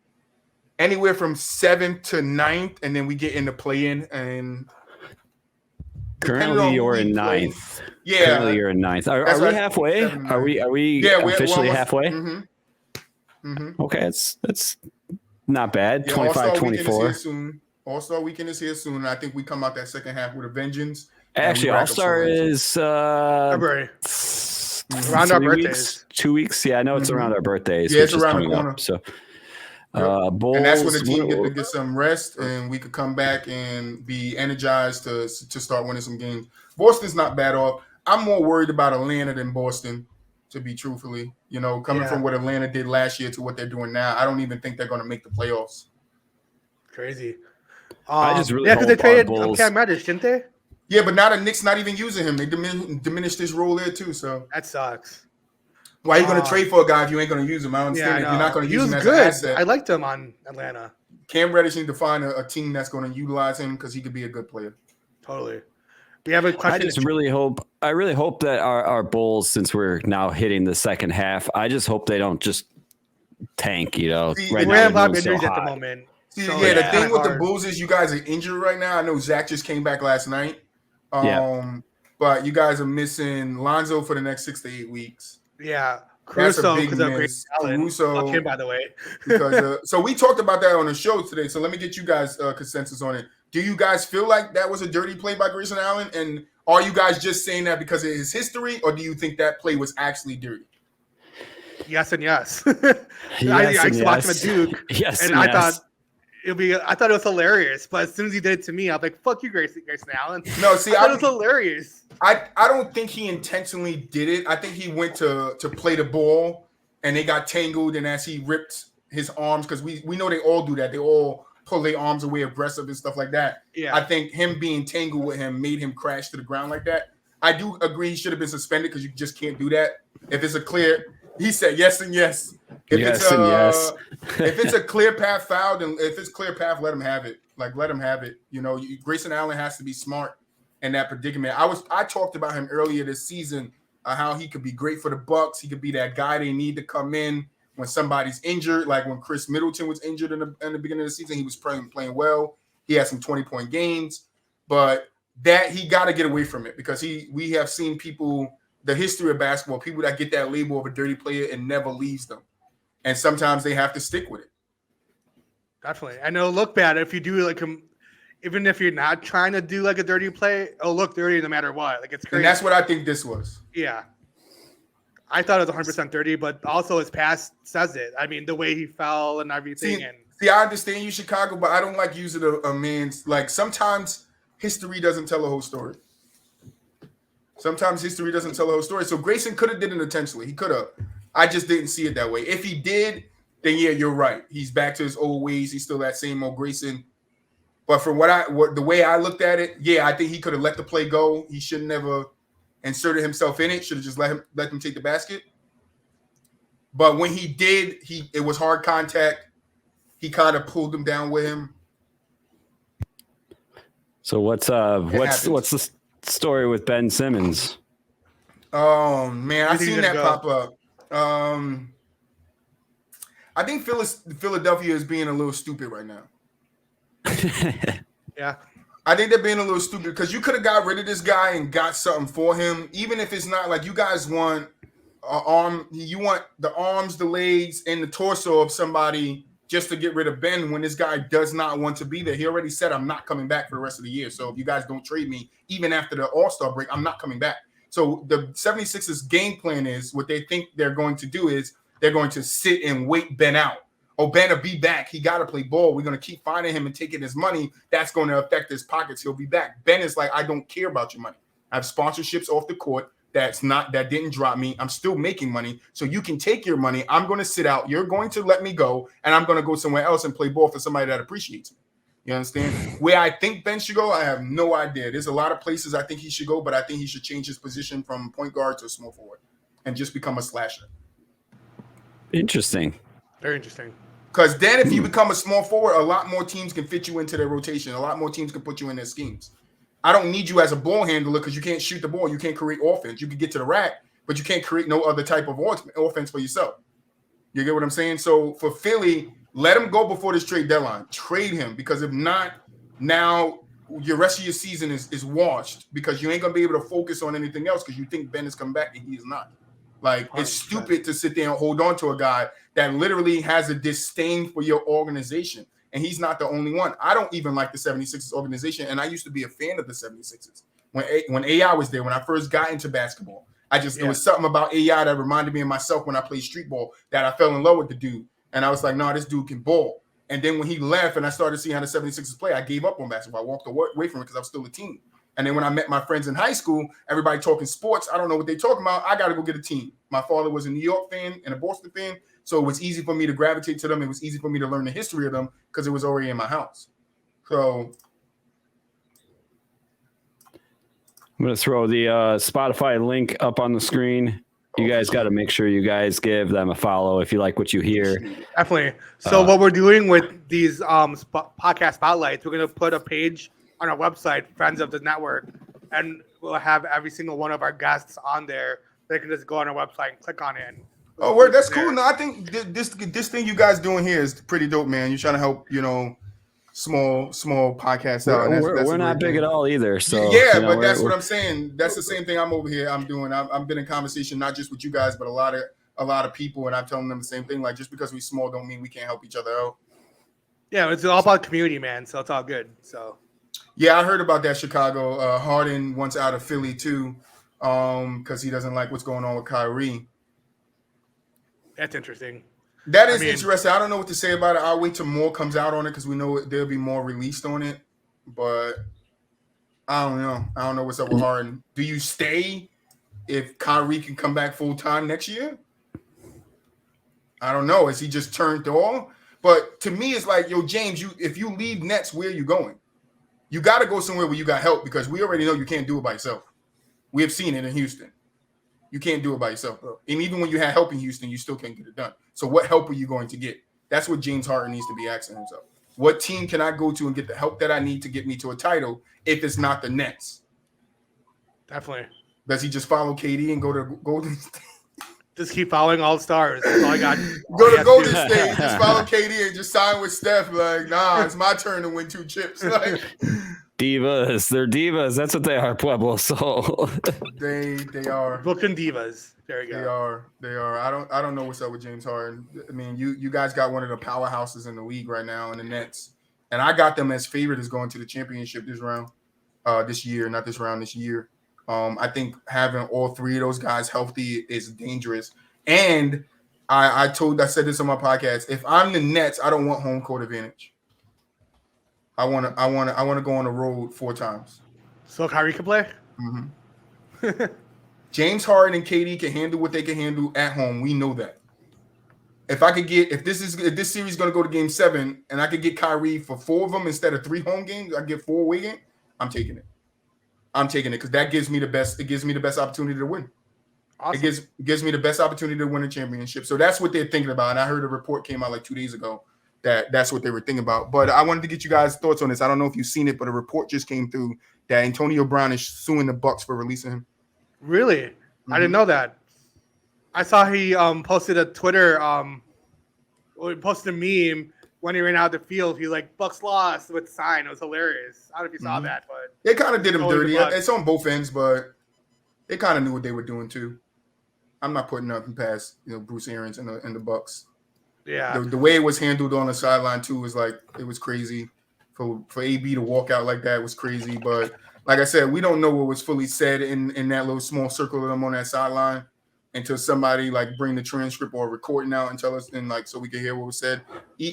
S3: anywhere from 7th to 9th, and then we get in the play-in. And
S2: currently you're in 9th.
S3: Yeah.
S2: Currently you're in 9th. Are we halfway? Are we officially halfway?
S3: Mm-hmm. Mm-hmm.
S2: Okay, that's not bad.
S3: Yeah,
S2: 25-24.
S3: All-Star Weekend is here soon. And I think we come out that second half with a vengeance.
S2: Actually, All-Star is
S1: February. Around our
S2: 3
S1: birthdays.
S2: weeks, 2 weeks. Yeah, I know it's around our birthdays.
S3: Yeah, it's
S2: which is
S3: around the
S2: coming
S3: corner.
S2: up. So,
S3: And that's when the
S2: Bulls.
S3: team get to get some rest, and we could come back and be energized to start winning some games. Boston's not bad off. I'm more worried about Atlanta than Boston, to be truthfully. Coming from what Atlanta did last year to what they're doing now, I don't even think they're going to make the playoffs.
S1: Crazy.
S2: I just really
S1: because they
S2: hope our
S1: traded
S2: Bulls.
S1: Cam Reddish, didn't they?
S3: Yeah, but now the Knicks not even using him. They diminished his role there too. So
S1: That sucks.
S3: why are you going to trade for a guy if you ain't going to use him? I don't
S1: Yeah,
S3: understand.
S1: I
S3: If you're not
S1: know.
S3: going to
S1: He
S3: use
S1: was
S3: him as
S1: good.
S3: an asset.
S1: I liked him on Atlanta.
S3: Cam Reddish needs to find a team that's going to utilize him because he could be a good player.
S1: Totally. We have a question.
S2: I really hope that our Bulls, since we're now hitting the second half, I just hope they don't just tank,
S3: See,
S2: right
S1: we
S2: now.
S1: have a lot of
S2: they're doing so
S1: injuries at the
S2: hot.
S1: moment.
S3: See,
S1: So
S3: the
S1: it's
S3: thing
S1: kinda
S3: with the
S1: hard.
S3: Bulls is you guys are injured right now. I know Zach just came back last night.
S2: Yeah.
S3: But you guys are missing Lonzo for the next 6 to 8 weeks.
S1: Yeah.
S3: That's a
S1: Caruso
S3: big
S1: because of
S3: miss.
S1: Grayson Allen.
S3: Caruso,
S1: Fuck him, by the way.
S3: because so we talked about that on the show today. So let me get you guys consensus on it. Do you guys feel like that was a dirty play by Grayson Allen? And are you guys just saying that because of his history, or do you think that play was actually dirty?
S1: Yes and yes.
S2: Yes
S1: I
S2: and
S1: used to watch him
S2: yes.
S1: at Duke,
S2: Yes,
S1: and
S2: and
S1: I
S2: yes.
S1: thought it was hilarious. But as soon as he did it to me, I'm like, "Fuck you, Grayson Allen."
S3: No, see,
S1: I thought it was hilarious.
S3: I don't think he intentionally did it. I think he went to play the ball, and they got tangled. And as he ripped his arms, because we know they all do that. They all pull their arms away aggressive and stuff like that.
S1: Yeah.
S3: I think him being tangled with him made him crash to the ground like that. I do agree he should have been suspended because you just can't do that. If it's a clear, he said yes and yes. If if it's a clear path foul, then if it's clear path, let him have it. Let him have it. Grayson Allen has to be smart in that predicament. I talked about him earlier this season, how he could be great for the Bucks. He could be that guy they need to come in when somebody's injured, like when Chris Middleton was injured in the beginning of the season. He was playing well. He had some 20-point games, but that he got to get away from it because we have seen people, the history of basketball, people that get that label of a dirty player and never leaves them, and sometimes they have to stick with it.
S1: Definitely. I know. Look bad if you do even if you're not trying to do like a dirty play. Oh, look dirty no matter what. Like it's crazy.
S3: And that's what I think this was.
S1: Yeah. I thought it was 100% dirty, but also his past says it. I mean, the way he fell and everything.
S3: See, I understand you, Chicago, but I don't like using a man's, sometimes history doesn't tell a whole story. Sometimes history doesn't tell a whole story. So Grayson could have did it intentionally. He could have. I just didn't see it that way. If he did, then yeah, you're right. He's back to his old ways. He's still that same old Grayson. But from the way I looked at it, yeah, I think he could have let the play go. He should never inserted himself in it. Should have just let them take the basket. But when he did, it was hard contact. He kind of pulled him down with him.
S2: So what's the story with Ben Simmons?
S3: Oh man, I seen that
S1: go?
S3: pop up. I think Philadelphia is being a little stupid right now.
S1: Yeah.
S3: I think they're being a little stupid because you could have got rid of this guy and got something for him, even if it's not like you guys want an arm. You want the arms, the legs, and the torso of somebody just to get rid of Ben when this guy does not want to be there. He already said, I'm not coming back for the rest of the year. So if you guys don't trade me, even after the All-Star break, I'm not coming back. So the 76ers game plan is what they think they're going to do is they're going to sit and wait Ben out. Oh, Ben will be back. He got to play ball. We're going to keep finding him and taking his money. That's going to affect his pockets. He'll be back. Ben is like, I don't care about your money. I have sponsorships off the court. That didn't drop me. I'm still making money. So you can take your money. I'm going to sit out. You're going to let me go. And I'm going to go somewhere else and play ball for somebody that appreciates me. You understand? Where I think Ben should go, I have no idea. There's a lot of places I think he should go, but I think he should change his position from point guard to small forward and just become a slasher.
S2: Interesting.
S1: Very interesting.
S3: Because then if you become a small forward, a lot more teams can fit you into their rotation. A lot more teams can put you in their schemes. I don't need you as a ball handler because you can't shoot the ball. You can't create offense. You can get to the rack, but you can't create no other type of offense for yourself. You get what I'm saying? So for Philly, let him go before this trade deadline. Trade him because if not, now your rest of your season is washed because you ain't going to be able to focus on anything else because you think Ben is coming back and he is not. Like, 100%. It's stupid to sit there and hold on to a guy that literally has a disdain for your organization. And he's not the only one. I don't even like the 76ers organization. And I used to be a fan of the 76ers. When AI was there, when I first got into basketball, It was something about AI that reminded me of myself when I played street ball that I fell in love with the dude. And I was like, no, this dude can ball. And then when he left and I started seeing how the 76ers play, I gave up on basketball. I walked away from it because I was still a team. And then when I met my friends in high school, everybody talking sports. I don't know what they're talking about. I got to go get a team. My father was a New York fan and a Boston fan. So it was easy for me to gravitate to them. It was easy for me to learn the history of them because it was already in my house. So
S2: I'm going to throw the Spotify link up on the screen. You guys got to make sure you guys give them a follow if you like what you hear.
S1: Definitely. So what we're doing with these podcast spotlights, we're going to put a page on our website, Friends of the Network, and we'll have every single one of our guests on there. They can just go on our website and click on it.
S3: Oh, that's cool. No, I think this thing you guys doing here is pretty dope, man. You're trying to help, small podcasts out.
S2: We're not big at all either. So
S3: but that's what I'm saying. That's the same thing I'm over here. I'm doing. I've been in conversation not just with you guys, but a lot of people, and I'm telling them the same thing. Like, just because we small don't mean we can't help each other out.
S1: Yeah, it's all about community, man. So it's all good. So
S3: yeah, I heard about that. Chicago. Harden wants out of Philly too, because he doesn't like what's going on with Kyrie.
S1: That's interesting.
S3: That is interesting. I don't know what to say about it. I'll wait till more comes out on it because we know there'll be more released on it. But I don't know. I don't know what's up with Harden. Do you stay if Kyrie can come back full time next year? I don't know. Is he just turned off? But to me, it's like, yo, James, if you leave Nets, where are you going? You got to go somewhere where you got help because we already know you can't do it by yourself. We have seen it in Houston. You can't do it by yourself, bro. And even when you had help in Houston, you still can't get it done. So what help are you going to get? That's what James Harden needs to be asking himself. What team can I go to and get the help that I need to get me to a title if it's not the Nets?
S1: Definitely.
S3: Does he just follow KD and go to Golden State?
S1: Just keep following all stars. That's all I got.
S3: Go to Golden State. Just follow KD and just sign with Steph. Like, nah, it's my turn to win 2 chips. Like,
S2: divas. They're divas. That's what they are, Pueblo. So
S3: they are.
S1: Brooklyn divas. There you go.
S3: They are. I don't know what's up with James Harden. I mean, you guys got one of the powerhouses in the league right now in the Nets. And I got them as favorites going to the championship this round. This year. I think having all 3 of those guys healthy is dangerous. And I said this on my podcast. If I'm the Nets, I don't want home court advantage. I want to go on the road 4 times.
S1: So Kyrie can play?
S3: Mm-hmm. James Harden and KD can handle what they can handle at home. We know that. If this series is going to go to game 7 and I could get Kyrie for 4 of them instead of 3 home games, I get 4 away games, I'm taking it. Because that gives me the best. It gives me the best opportunity to win. Awesome. It gives me the best opportunity to win a championship. So that's what they're thinking about. And I heard a report came out like 2 days ago that's what they were thinking about. But I wanted to get you guys' thoughts on this. I don't know if you've seen it, but a report just came through that Antonio Brown is suing the Bucks for releasing him.
S1: Really? Mm-hmm. I didn't know that. I saw he posted a Twitter. He posted a meme when he ran out of the field. He like Bucks lost with the sign. It was hilarious. I don't know if you saw that, but
S3: they kind of did him dirty. It's on both ends, but they kind of knew what they were doing too. I'm not putting nothing past Bruce Arians and the Bucks.
S1: Yeah,
S3: the way it was handled on the sideline too was like it was crazy. For AB to walk out like that was crazy. But like I said, we don't know what was fully said in that little small circle of them on that sideline until somebody like bring the transcript or recording out and tell us, and like so we can hear what was said.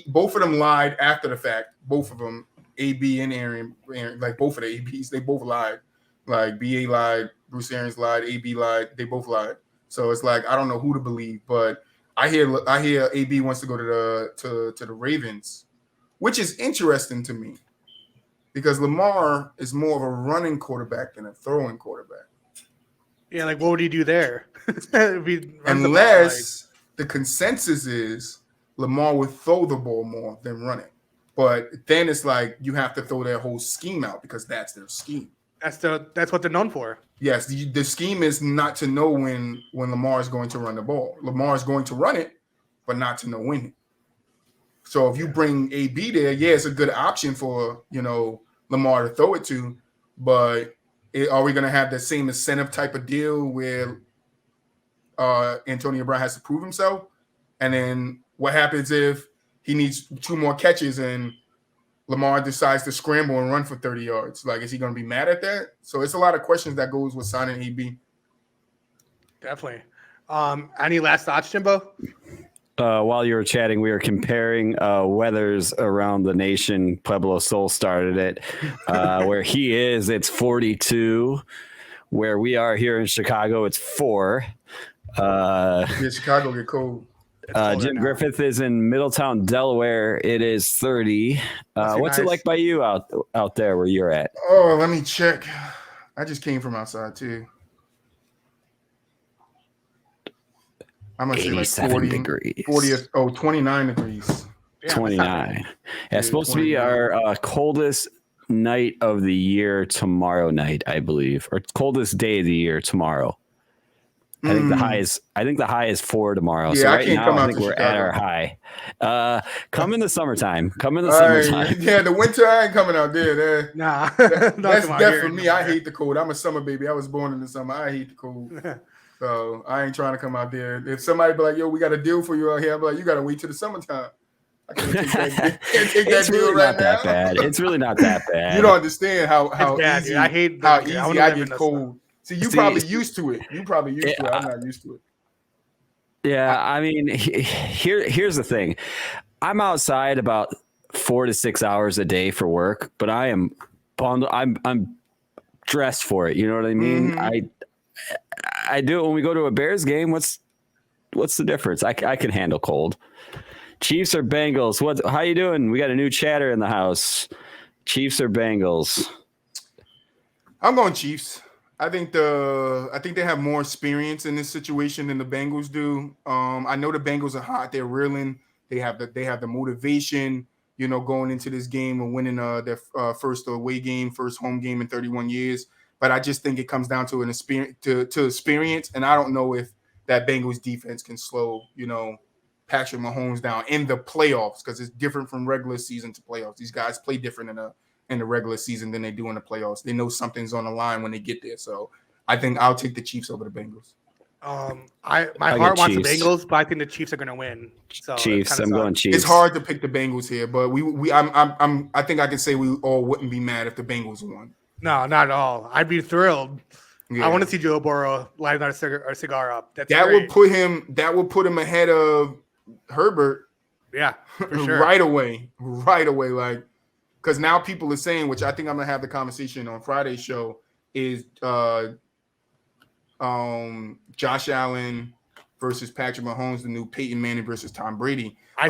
S3: Both of them lied after the fact. Both of them, AB and Aaron, like both of the ABs, they both lied. Like BA lied, Bruce Arians lied, AB lied. They both lied. So it's like I don't know who to believe, but I hear AB wants to go to the Ravens, which is interesting to me because Lamar is more of a running quarterback than a throwing quarterback.
S1: Yeah, like what would he do there?
S3: Unless the consensus is Lamar would throw the ball more than run it. But then it's like you have to throw their whole scheme out because that's their scheme.
S1: That's what they're known for.
S3: Yes, the scheme is not to know when Lamar is going to run the ball. Lamar is going to run it, but not to know when. So if you bring AB there, yeah, it's a good option for Lamar to throw it to, but are we going to have the same incentive type of deal where Antonio Brown has to prove himself? And then what happens if he needs 2 more catches and Lamar decides to scramble and run for 30 yards? Like, is he going to be mad at that? So it's a lot of questions that goes with signing AB.
S1: Definitely. Any last thoughts, Jimbo?
S2: While you were chatting, we were comparing weathers around the nation. Pueblo Sol started it. Where he is, it's 42. Where we are here in Chicago, it's 4.
S3: Yeah, Chicago get cold.
S2: Jim Griffith is in Middletown, Delaware. It is 30. What's it like by you out there where you're at?
S3: Oh, let me check. I just came from outside too. I'm going to say like 40
S2: degrees.
S3: 29 degrees.
S2: Yeah, 29. It's supposed to be our coldest night of the year tomorrow night, I believe, or coldest day of the year tomorrow. I think the high is 4 tomorrow.
S3: Yeah,
S2: so right now I think we're
S3: Chicago.
S2: at our high. Come in the summertime. Summertime.
S3: Yeah, the winter I ain't coming out there.
S1: Nah,
S3: that's for me. I hate the cold. I'm a summer baby. I was born in the summer. I hate the cold. So I ain't trying to come out there. If somebody be like, "Yo, we got a deal for you out here," I'm like, "You got to wait till the summertime." I can't take that deal right now.
S2: It's really not that bad.
S3: You don't understand how
S1: bad,
S3: easy
S1: I hate
S3: how
S1: easy
S3: I get cold. See, probably used to it. You probably used to it. I'm not used to it.
S2: Yeah, I mean, here's the thing. I'm outside about 4 to 6 hours a day for work, but I am I'm dressed for it. You know what I mean?
S3: Mm-hmm.
S2: I do it when we go to a Bears game. What's the difference? I can handle cold. Chiefs or Bengals? How you doing? We got a new chatter in the house. Chiefs or Bengals?
S3: I'm going Chiefs. I think they have more experience in this situation than the Bengals do. I know the Bengals are hot. They're reeling. They have the motivation, going into this game and winning their first away game, first home game in 31 years. But I just think it comes down to experience, and I don't know if that Bengals defense can slow, Patrick Mahomes down in the playoffs, because it's different from regular season to playoffs. These guys play different in the regular season than they do in the playoffs. They know something's on the line when they get there. So I think I'll take the Chiefs over the Bengals.
S1: My heart wants the Bengals, but I think the Chiefs are going to win. So
S2: Chiefs. I'm going Chiefs.
S3: It's hard to pick the Bengals here, but I think I can say we all wouldn't be mad if the Bengals won.
S1: No, not at all. I'd be thrilled.
S3: Yeah.
S1: I want to see Joe Burrow lighting a cigar up.
S3: That would put him ahead of Herbert.
S1: Yeah, for sure.
S3: right away. Like, because now people are saying, which I think I'm gonna have the conversation on Friday's show, is Josh Allen versus Patrick Mahomes, the new Peyton Manning versus Tom Brady. I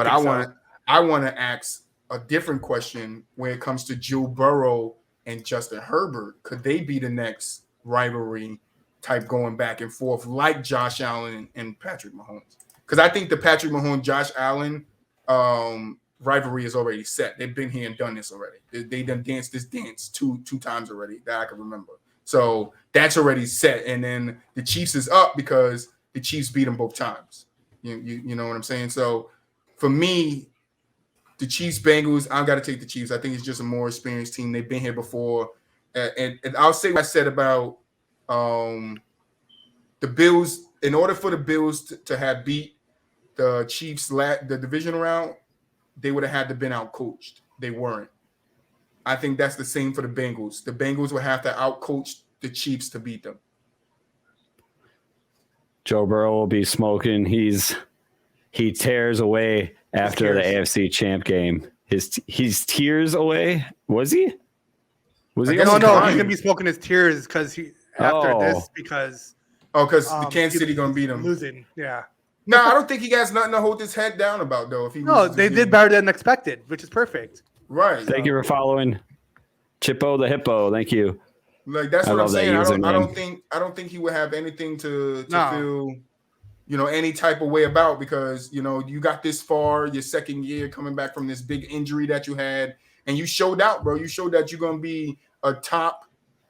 S3: want to ask a different question when it comes to Joe Burrow and Justin Herbert. Could they be the next rivalry type going back and forth like Josh Allen and Patrick Mahomes? Because I think the Patrick Mahomes, Josh Allen rivalry is already set. They've been here and done this already. They done danced this dance two times already that I can remember. So that's already set. And then the Chiefs is up because the Chiefs beat them both times. You know what I'm saying? So for me, the Chiefs, Bengals, I've got to take the Chiefs. I think it's just a more experienced team. They've been here before. And I'll say what I said about the Bills. In order for the Bills to have beat the Chiefs the divisional round, they would have had to been out-coached. They weren't. I think that's the same for the Bengals. The Bengals would have to out-coach the Chiefs to beat them.
S2: Joe Burrow will be smoking. He tears away after the AFC champ game. He's tears away. Was he?
S1: No, he's gonna be smoking his tears because because
S3: the Kansas City gonna beat him.
S1: Losing, yeah.
S3: No, I don't think he has nothing to hold his head down about though.
S1: They did better than expected, which is perfect.
S3: Right.
S2: Thank you for following Chippo the Hippo. Thank you.
S3: Like that's what I'm saying. I don't think he would have anything to feel, any type of way about, because you got this far, your second year coming back from this big injury that you had, and you showed out, bro. You showed that you're gonna be a top,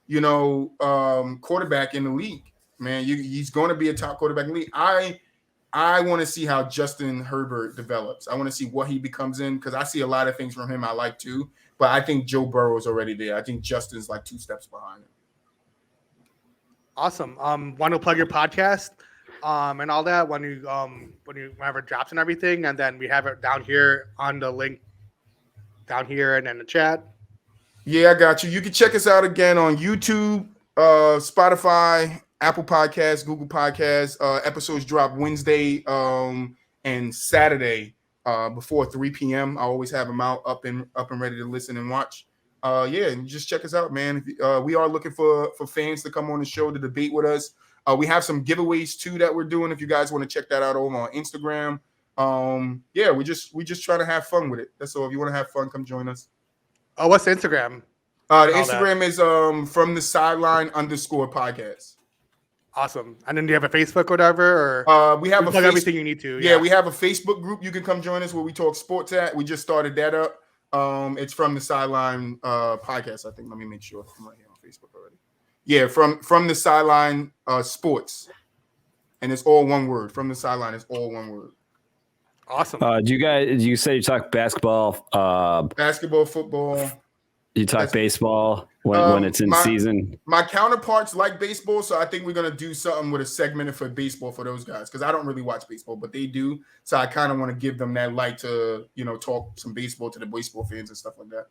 S3: quarterback in the league, man. He's going to be a top quarterback in the league. I want to see how Justin Herbert develops. I want to see what he becomes in, because I see a lot of things from him I like too. But I think Joe Burrow is already there. I think Justin's like 2 steps behind him.
S1: Awesome. Want to plug your podcast and all that when you whenever it drops and everything, and then we have it down here on the link down here and in the chat.
S3: Yeah, I got you. You can check us out again on YouTube, Spotify, Apple Podcasts, Google Podcasts. Episodes drop Wednesday and Saturday before 3 p.m. I always have them up and ready to listen and watch. And just check us out, man. We are looking for fans to come on the show to debate with us. We have some giveaways too that we're doing. If you guys want to check that out over on Instagram. We just try to have fun with it. That's all. If you want to have fun, come join us.
S1: Oh, what's the Instagram?
S3: The Instagram is from the sideline _podcast.
S1: Awesome. And then do you have a Facebook or whatever? Or
S3: we have
S1: everything you need to.
S3: Yeah, we have a Facebook group. You can come join us where we talk sports at. We just started that up. It's from the sideline podcast. I think. Let me make sure I'm right here on Facebook already. Yeah, from the sideline sports, and it's all one word. From the sideline, it's all one word.
S1: Awesome.
S2: You say you talk basketball?
S3: Basketball, football.
S2: You talk baseball when it's in season.
S3: My counterparts like baseball, so I think we're gonna do something with a segment for baseball for those guys because I don't really watch baseball, but they do. So I kind of want to give them that light to talk some baseball to the baseball fans and stuff like that.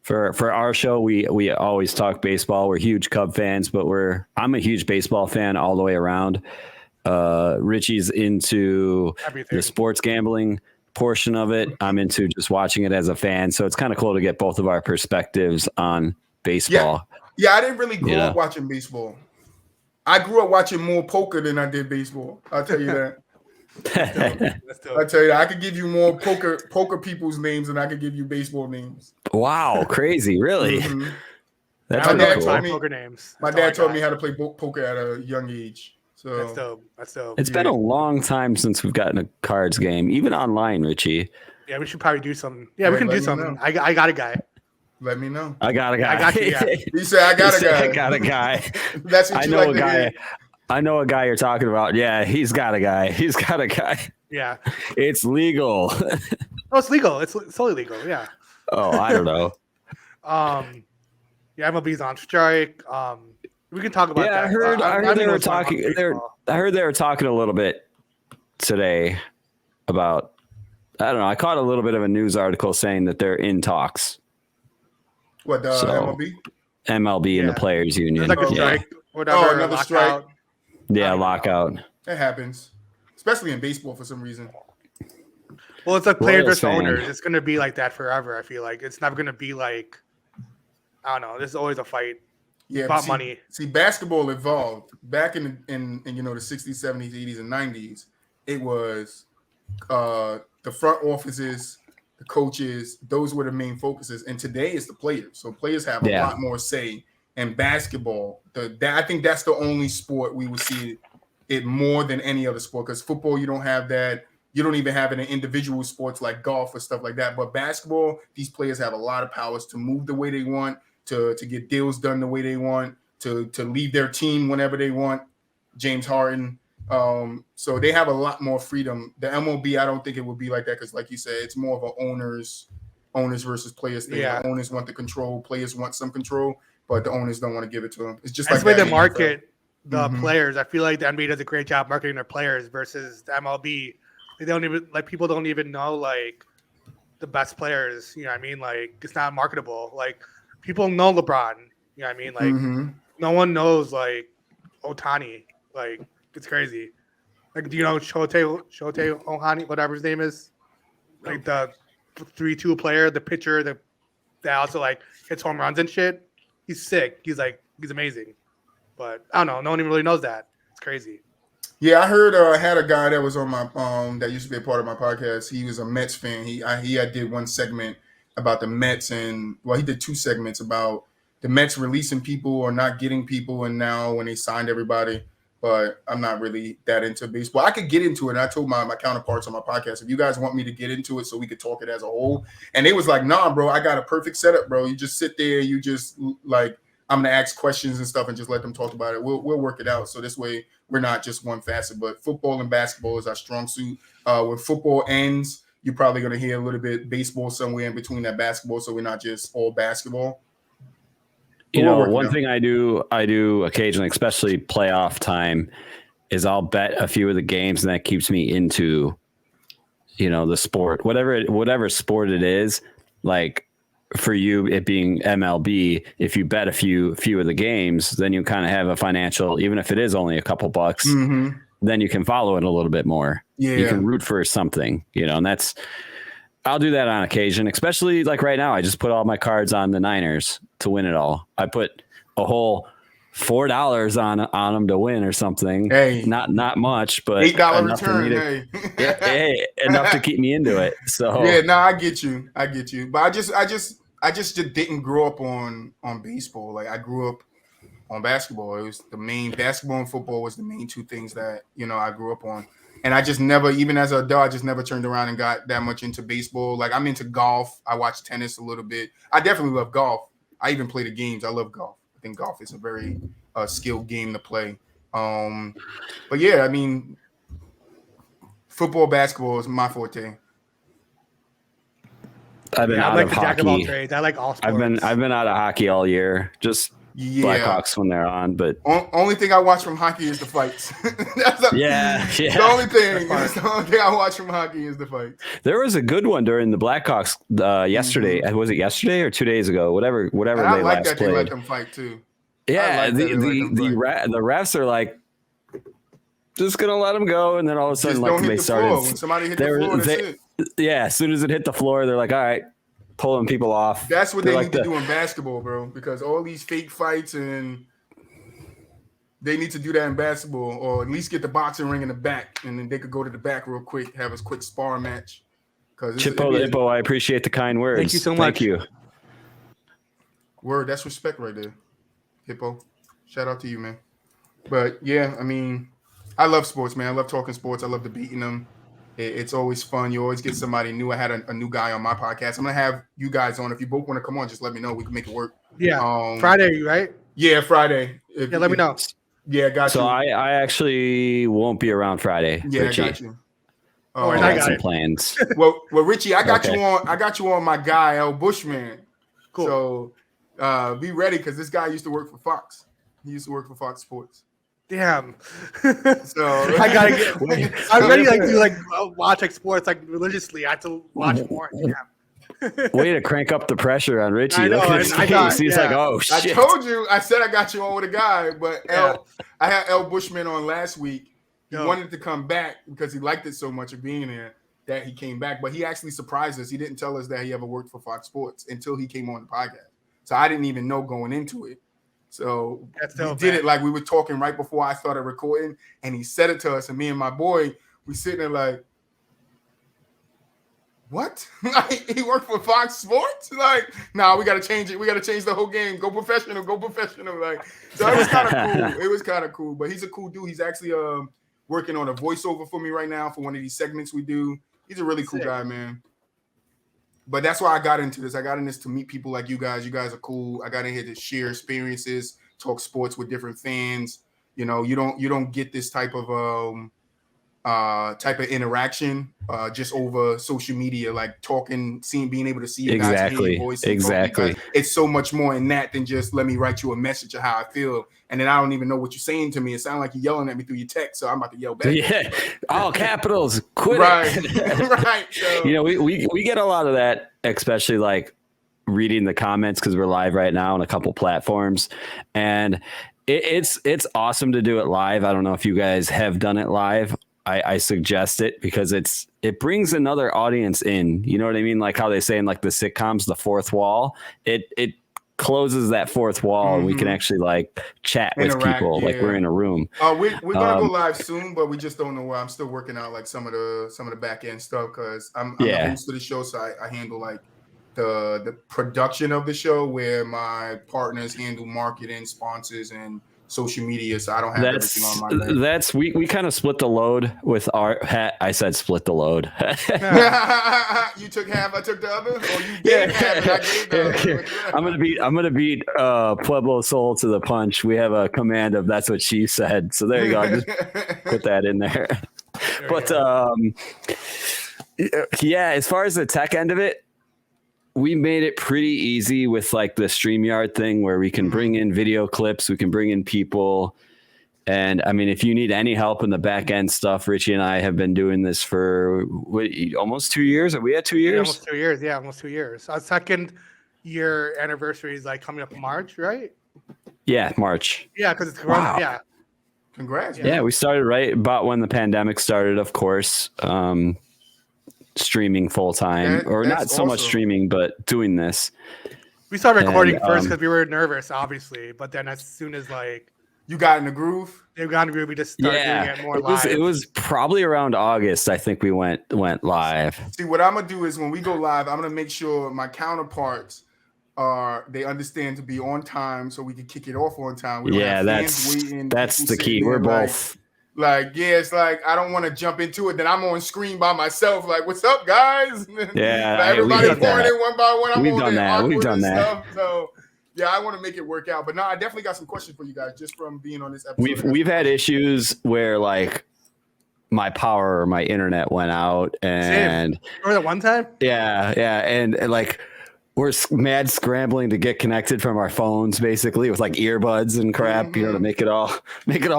S2: For our show, we always talk baseball. We're huge Cub fans, but I'm a huge baseball fan all the way around. Richie's into
S1: everything.
S2: The sports gambling portion of it. I'm into just watching it as a fan. So it's kind of cool to get both of our perspectives on baseball.
S3: Yeah, I didn't really grow up watching baseball. I grew up watching more poker than I did baseball. I'll tell you that. I tell you that. I could give you more poker people's names than I could give you baseball names.
S2: Wow, crazy, really?
S3: Mm-hmm.
S1: That's
S3: my dad
S1: cool.
S3: taught me
S1: Poker names.
S3: My dad taught me how to play poker at a young age. So
S1: that's dope.
S2: It's been a long time since we've gotten a cards game, even online, Richie.
S1: Yeah, we should probably do something. Yeah, we can do something. I got a guy.
S3: Let me know.
S2: I got a guy.
S1: I got you. Yeah.
S3: You said I got a guy.
S2: I got a guy.
S3: That's what
S2: I
S3: you
S2: know
S3: like
S2: a
S3: to
S2: guy.
S3: hear.
S2: I know a guy you're talking about. Yeah, he's got a guy. He's got a guy.
S1: Yeah.
S2: It's legal.
S1: Oh, it's legal. It's solely legal. Yeah.
S2: Oh, I don't know.
S1: Yeah, MLB's on strike. We can talk about that.
S2: I heard they were talking. I heard they were talking a little bit today about. I don't know. I caught a little bit of a news article saying that they're in talks.
S3: What MLB?
S2: MLB and the Players Union.
S1: There's like a strike, whatever.
S3: Another strike.
S2: Yeah, lockout.
S3: It happens, especially in baseball for some reason.
S1: Well, it's like players versus
S2: fan.
S1: owners. It's going to be like that forever. I feel like it's never going to be like, I don't know. There's always a fight about money.
S3: See, basketball evolved back in the 60s, 70s, 80s, and 90s. It was the front offices, the coaches. Those were the main focuses. And today it's the players. So players have a lot more say in basketball. I think that's the only sport we will see it more than any other sport. Because football, you don't have that. You don't even have it in individual sports like golf or stuff like that. But basketball, these players have a lot of powers to move the way they want, to get deals done the way they want, to leave their team whenever they want. James Harden. So they have a lot more freedom. The MLB, I don't think it would be like that because, like you said, it's more of an owners versus players thing.
S1: Yeah.
S3: The owners want the control, players want some control, but the owners don't want to give it to them. It's just
S1: That's
S3: like
S1: the way
S3: that
S1: they market the players. I feel like the NBA does a great job marketing their players versus the MLB. They don't even people don't even know like the best players. You know what I mean? Like it's not marketable. Like people know LeBron. You know what I mean? Like no one knows like Ohtani. Like it's crazy. Like do you know Shohei Ohtani, whatever his name is? Like the 3-2 player, the pitcher that also like hits home runs and shit. He's sick. He's amazing. But I don't know. No one even really knows that. It's crazy.
S3: Yeah, I heard. I had a guy that was on my that used to be a part of my podcast. He was a Mets fan. He did one segment about the Mets, and he did two segments about the Mets releasing people or not getting people, and now when they signed everybody. But I'm not really that into baseball. I could get into it. And I told my counterparts on my podcast, if you guys want me to get into it so we could talk it as a whole, and they was like, nah, bro, I got a perfect setup, bro. You just sit there. You just like. I'm going to ask questions and stuff and just let them talk about it. We'll work it out. So this way we're not just one facet, but football and basketball is our strong suit. When football ends, you're probably going to hear a little bit baseball somewhere in between that basketball. So we're not just all basketball. But
S2: one thing I do occasionally, especially playoff time, is I'll bet a few of the games and that keeps me into, the sport, whatever sport it is. Like, for you, it being MLB, if you bet a few of the games, then you kind of have a financial, even if it is only a couple bucks, then you can follow it a little bit more.
S3: Yeah.
S2: You can root for something, and I'll do that on occasion, especially like right now. I just put all my cards on the Niners to win it all. I put a whole $4 on them to win or something.
S3: Hey,
S2: not much, but
S3: $8 return.
S2: Hey, enough to keep me into it. So
S3: yeah, no, I get you. But I just didn't grow up on baseball. Like I grew up on basketball. It was the main basketball and football was the main two things that I grew up on. And I just never, even as an adult, I just never turned around and got that much into baseball. Like I'm into golf. I watch tennis a little bit. I definitely love golf. I even play the games. I love golf. I think golf is a very skilled game to play. But yeah, I mean, football, basketball is my forte.
S2: I've been out of hockey.
S1: Jack of all trades. I like all sports.
S2: I've been out of hockey all year. Just Blackhawks when they're on, but
S3: only thing I watch from hockey is the fights. The only thing I watch from hockey is the fights.
S2: There was a good one during the Blackhawks yesterday. Was it yesterday or 2 days ago? Whatever
S3: and
S2: they
S3: I like
S2: last
S3: that
S2: played.
S3: they let them fight too.
S2: Yeah, the refs are like just gonna let them go, and then all of a sudden, like they started.
S3: When somebody hit the floor, that's it.
S2: Yeah, as soon as it hit the floor, they're like, all right, pulling people off.
S3: That's what they need to do in basketball, bro, because all these fake fights, and they need to do that in basketball, or at least get the boxing ring in the back, and then they could go to the back real quick, have a quick spar match.
S2: Chippo the Hippo, I appreciate the kind words.
S1: Thank you so much.
S2: Thank you.
S3: Word, that's respect right there, Hippo. Shout out to you, man. But yeah, I mean, I love sports, man. I love talking sports. I love debating them. It's always fun. You always get somebody new. I had a new guy on my podcast. I'm gonna have you guys on. If you both want to come on, just let me know. We can make it work.
S1: Yeah, Friday, right?
S3: Yeah, Friday.
S1: Let me know.
S3: Yeah, got you.
S2: So I actually won't be around Friday.
S3: Yeah,
S2: Richie.
S3: I got you.
S2: I got some plans.
S3: Well, Richie, I got you on. I got you on my guy, El Bushman. Cool. So be ready because this guy used to work for Fox. He used to work for Fox Sports.
S1: Damn.
S3: So
S1: I gotta get. I'm ready to watch sports religiously. I have to watch more. Damn.
S2: Way to crank up the pressure on Richie.
S1: I know.
S2: Look at his face. He's like, oh shit.
S3: I told you. I said I got you on with a guy, but I had El Bushman on last week. He wanted to come back because he liked it so much of being there that he came back. But he actually surprised us. He didn't tell us that he ever worked for Fox Sports until he came on the podcast. So I didn't even know going into it. So he did it like we were talking right before I started recording, and he said it to us, and me and my boy, we sitting there like, what? He worked for Fox Sports? Like, nah, we got to change it. We got to change the whole game. Go professional. Like, so it was kind of cool. But he's a cool dude. He's actually working on a voiceover for me right now for one of these segments we do. He's a really cool guy, man. But that's why I got into this. I got in this to meet people like you guys. You guys are cool. I got in here to share experiences, talk sports with different fans. You don't get this type of interaction just over social media, like talking, being able to see you guys, hear your voice.
S2: Exactly.
S3: It's so much more in that than just let me write you a message of how I feel, and then I don't even know what you're saying to me. It sounds like you're yelling at me through your text, so I'm about to yell back.
S2: Yeah, all capitals. Quit
S3: it. Right. So,
S2: we get a lot of that, especially like reading the comments because we're live right now on a couple platforms, and it's awesome to do it live. I don't know if you guys have done it live. I suggest it because it brings another audience in. You know what I mean? Like how they say in like the sitcoms, the fourth wall. It closes that fourth wall, and we can actually like chat with people like we're in a room.
S3: We're gonna go live soon, but we just don't know where. I'm still working out like some of the back end stuff because I'm the host of the show, so I handle like the production of the show, where my partners handle marketing, sponsors, and social media, so I don't have everything on my list.
S2: We kind of split the load with our hat. I said split the load.
S3: You took half, I took the other, or you gave half and I gave the other.
S2: I'm gonna beat Pueblo Soul to the punch. We have a command of that's what she said. So there you go. I just put that in there. But as far as the tech end of it, we made it pretty easy with like the StreamYard thing where we can bring in video clips, we can bring in people. And I mean, if you need any help in the back end stuff, Richie and I have been doing this for almost 2 years. Are we at 2 years?
S1: Almost 2 years. Yeah, almost 2 years. Our second year anniversary is like coming up in March, right?
S2: Yeah, March.
S1: Yeah, because it's Corona.
S2: Wow.
S1: Yeah.
S3: Congrats.
S2: Yeah, we started right about when the pandemic started, of course. Streaming full time, or not so much streaming, but doing this.
S1: We started recording first because we were nervous, obviously. But then as soon as like
S3: you got in the groove,
S1: we just started doing it more live.
S2: It was probably around August. I think we went live.
S3: See, what I'm gonna do is when we go live, I'm gonna make sure my counterparts they understand to be on time so we can kick it off on time. We don't have fans waiting,
S2: that's the key. We're both.
S3: It's like I don't want to jump into it. Then I'm on screen by myself. Like, what's up, guys?
S2: Yeah,
S3: everybody pouring in one by one.
S2: We've done that.
S3: Stuff, so yeah, I want to make it work out. But no, I definitely got some questions for you guys just from being on this episode.
S2: We've had issues where like my power or my internet went out, and
S1: remember that one time?
S2: Yeah, and like. We're mad scrambling to get connected from our phones, basically, with like earbuds and crap, to make it all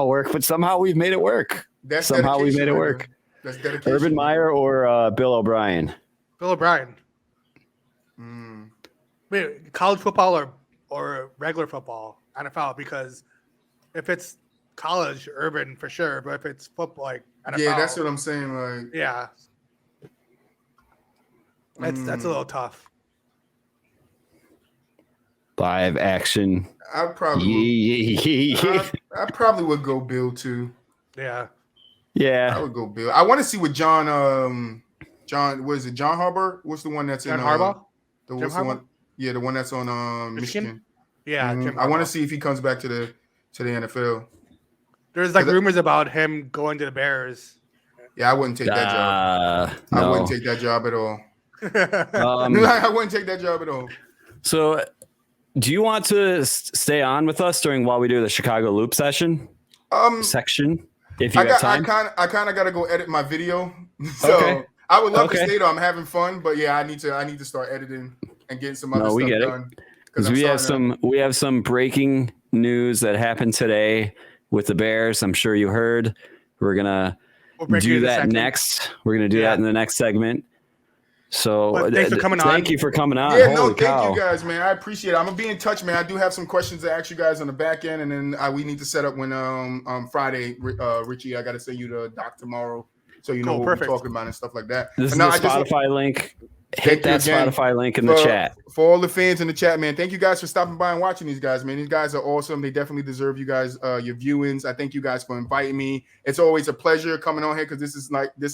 S2: work. But somehow we've made it work. That's dedication. Urban Meyer or Bill O'Brien?
S1: Bill O'Brien. Wait, college football or regular football, NFL? Because if it's college, Urban for sure. But if it's football, like NFL,
S3: yeah, that's what I'm saying. Like,
S1: yeah, that's a little tough.
S2: Live action.
S3: I probably would go Bill too.
S1: Yeah.
S3: I would go Bill. I want to see what John, what is it? John Harbaugh? What's the one that's
S1: John
S3: in
S1: Harbaugh?
S3: What's the one? Yeah, the one that's on Michigan.
S1: Yeah.
S3: I want to see if he comes back to the NFL.
S1: There's like rumors about him going to the Bears.
S3: Yeah, I wouldn't take that job.
S2: No.
S3: I wouldn't take that job at all. I wouldn't take that job at all.
S2: So, do you want to stay on with us while we do the Chicago Loop section? Section, if you have time.
S3: I kind of got to go edit my video, so I would love to stay there. I'm having fun, but yeah, I need to start editing and getting some other stuff done.
S2: Because we have some breaking news that happened today with the Bears. I'm sure you heard. We're gonna do that next. We're gonna do that in the next segment. So
S1: thanks for coming on.
S2: Thank you for coming on.
S3: Yeah, thank you guys, man. I appreciate it. I'm gonna be in touch, man. I do have some questions to ask you guys on the back end, and then we need to set up when Friday, Richie. I got to send you the doc tomorrow, so you know what we're talking about and stuff like that.
S2: This is the Spotify link. Hit that Spotify link in the chat.
S3: For all the fans in the chat, man, thank you guys for stopping by and watching these guys, man. These guys are awesome. They definitely deserve you guys your viewings. I thank you guys for inviting me. It's always a pleasure coming on here because this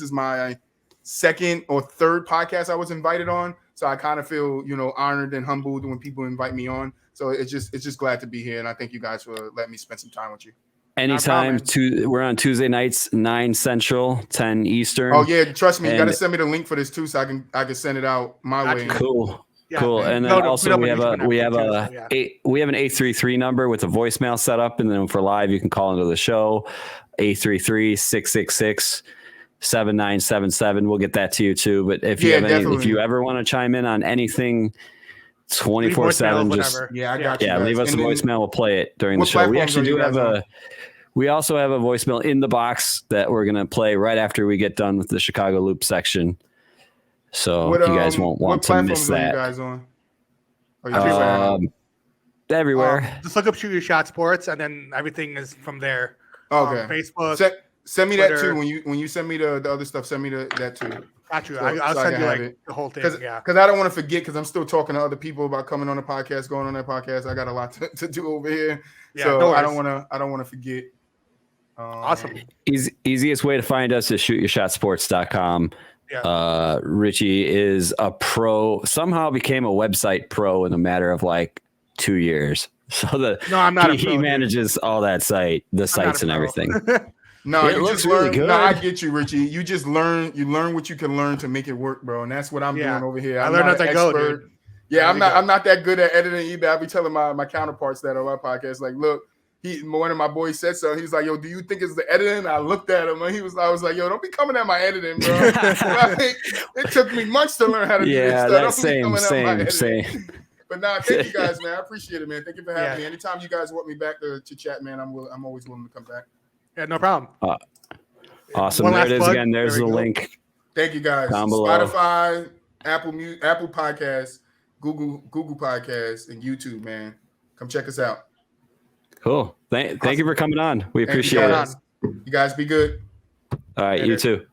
S3: is my second or third podcast I was invited on, so I kind of feel honored and humbled when people invite me on. So it's just glad to be here, and I thank you guys for letting me spend some time with you.
S2: Anytime. We're on Tuesday nights, 9 Central, 10 Eastern.
S3: Oh yeah, trust me, you got to send me the link for this too, so I can send it out my way.
S2: Cool. Yeah, cool. Man. And then also we have an 833 number with a voicemail set up, and then for live you can call into the show 833-666-7977. We'll get that to you too. But if you if you ever want to chime in on anything 24/7, just
S3: I got you.
S2: Yeah, leave us a voicemail. We'll play it during the show. We actually do have we also have a voicemail in the box that we're gonna play right after we get done with the Chicago Loop section. So you guys won't want to miss that.
S3: What platforms are you guys on?
S2: Everywhere.
S1: Just look up Shoot Your Shot Sports, and then everything is from there.
S3: Okay.
S1: Facebook.
S3: Send me Twitter. That too. When you send me the other stuff, send me that too.
S1: Got you. I'll send you the whole thing.
S3: Because I don't want to forget, because I'm still talking to other people about coming on the podcast, going on that podcast. I got a lot to do over here. Yeah, so I don't want to forget.
S1: Awesome.
S2: Easiest way to find us is shootyourshotsports.com. Yeah. Richie is a pro, somehow became a website pro in a matter of like 2 years. So
S1: I'm not
S2: he manages all that the sites and everything.
S3: No, it looks really good. No, I get you, Richie. You just learn what you can learn to make it work, bro. And that's what I'm doing over here. I
S1: learned as I go, dude.
S3: Yeah, I'm not that good at editing either. I'll be telling my counterparts that on my podcast, like, look, one of my boys said so. He's like, yo, do you think it's the editing? I looked at him and I was like, yo, don't be coming at my editing, bro. It took me months to learn how to do this stuff.
S2: That's same.
S3: But thank you guys, man. I appreciate it, man. Thank you for having me. Anytime you guys want me back to chat, man, I'm always willing to come back.
S1: Yeah, no problem.
S2: Awesome. There it is again. There's the link.
S3: Thank you guys.
S2: Down below.
S3: Spotify, Apple Podcasts, Google Podcasts, and YouTube, man. Come check us out.
S2: Cool. Thank you for coming on. We
S3: Thank you
S2: appreciate it.
S3: guys. You guys be good.
S2: All right, you too.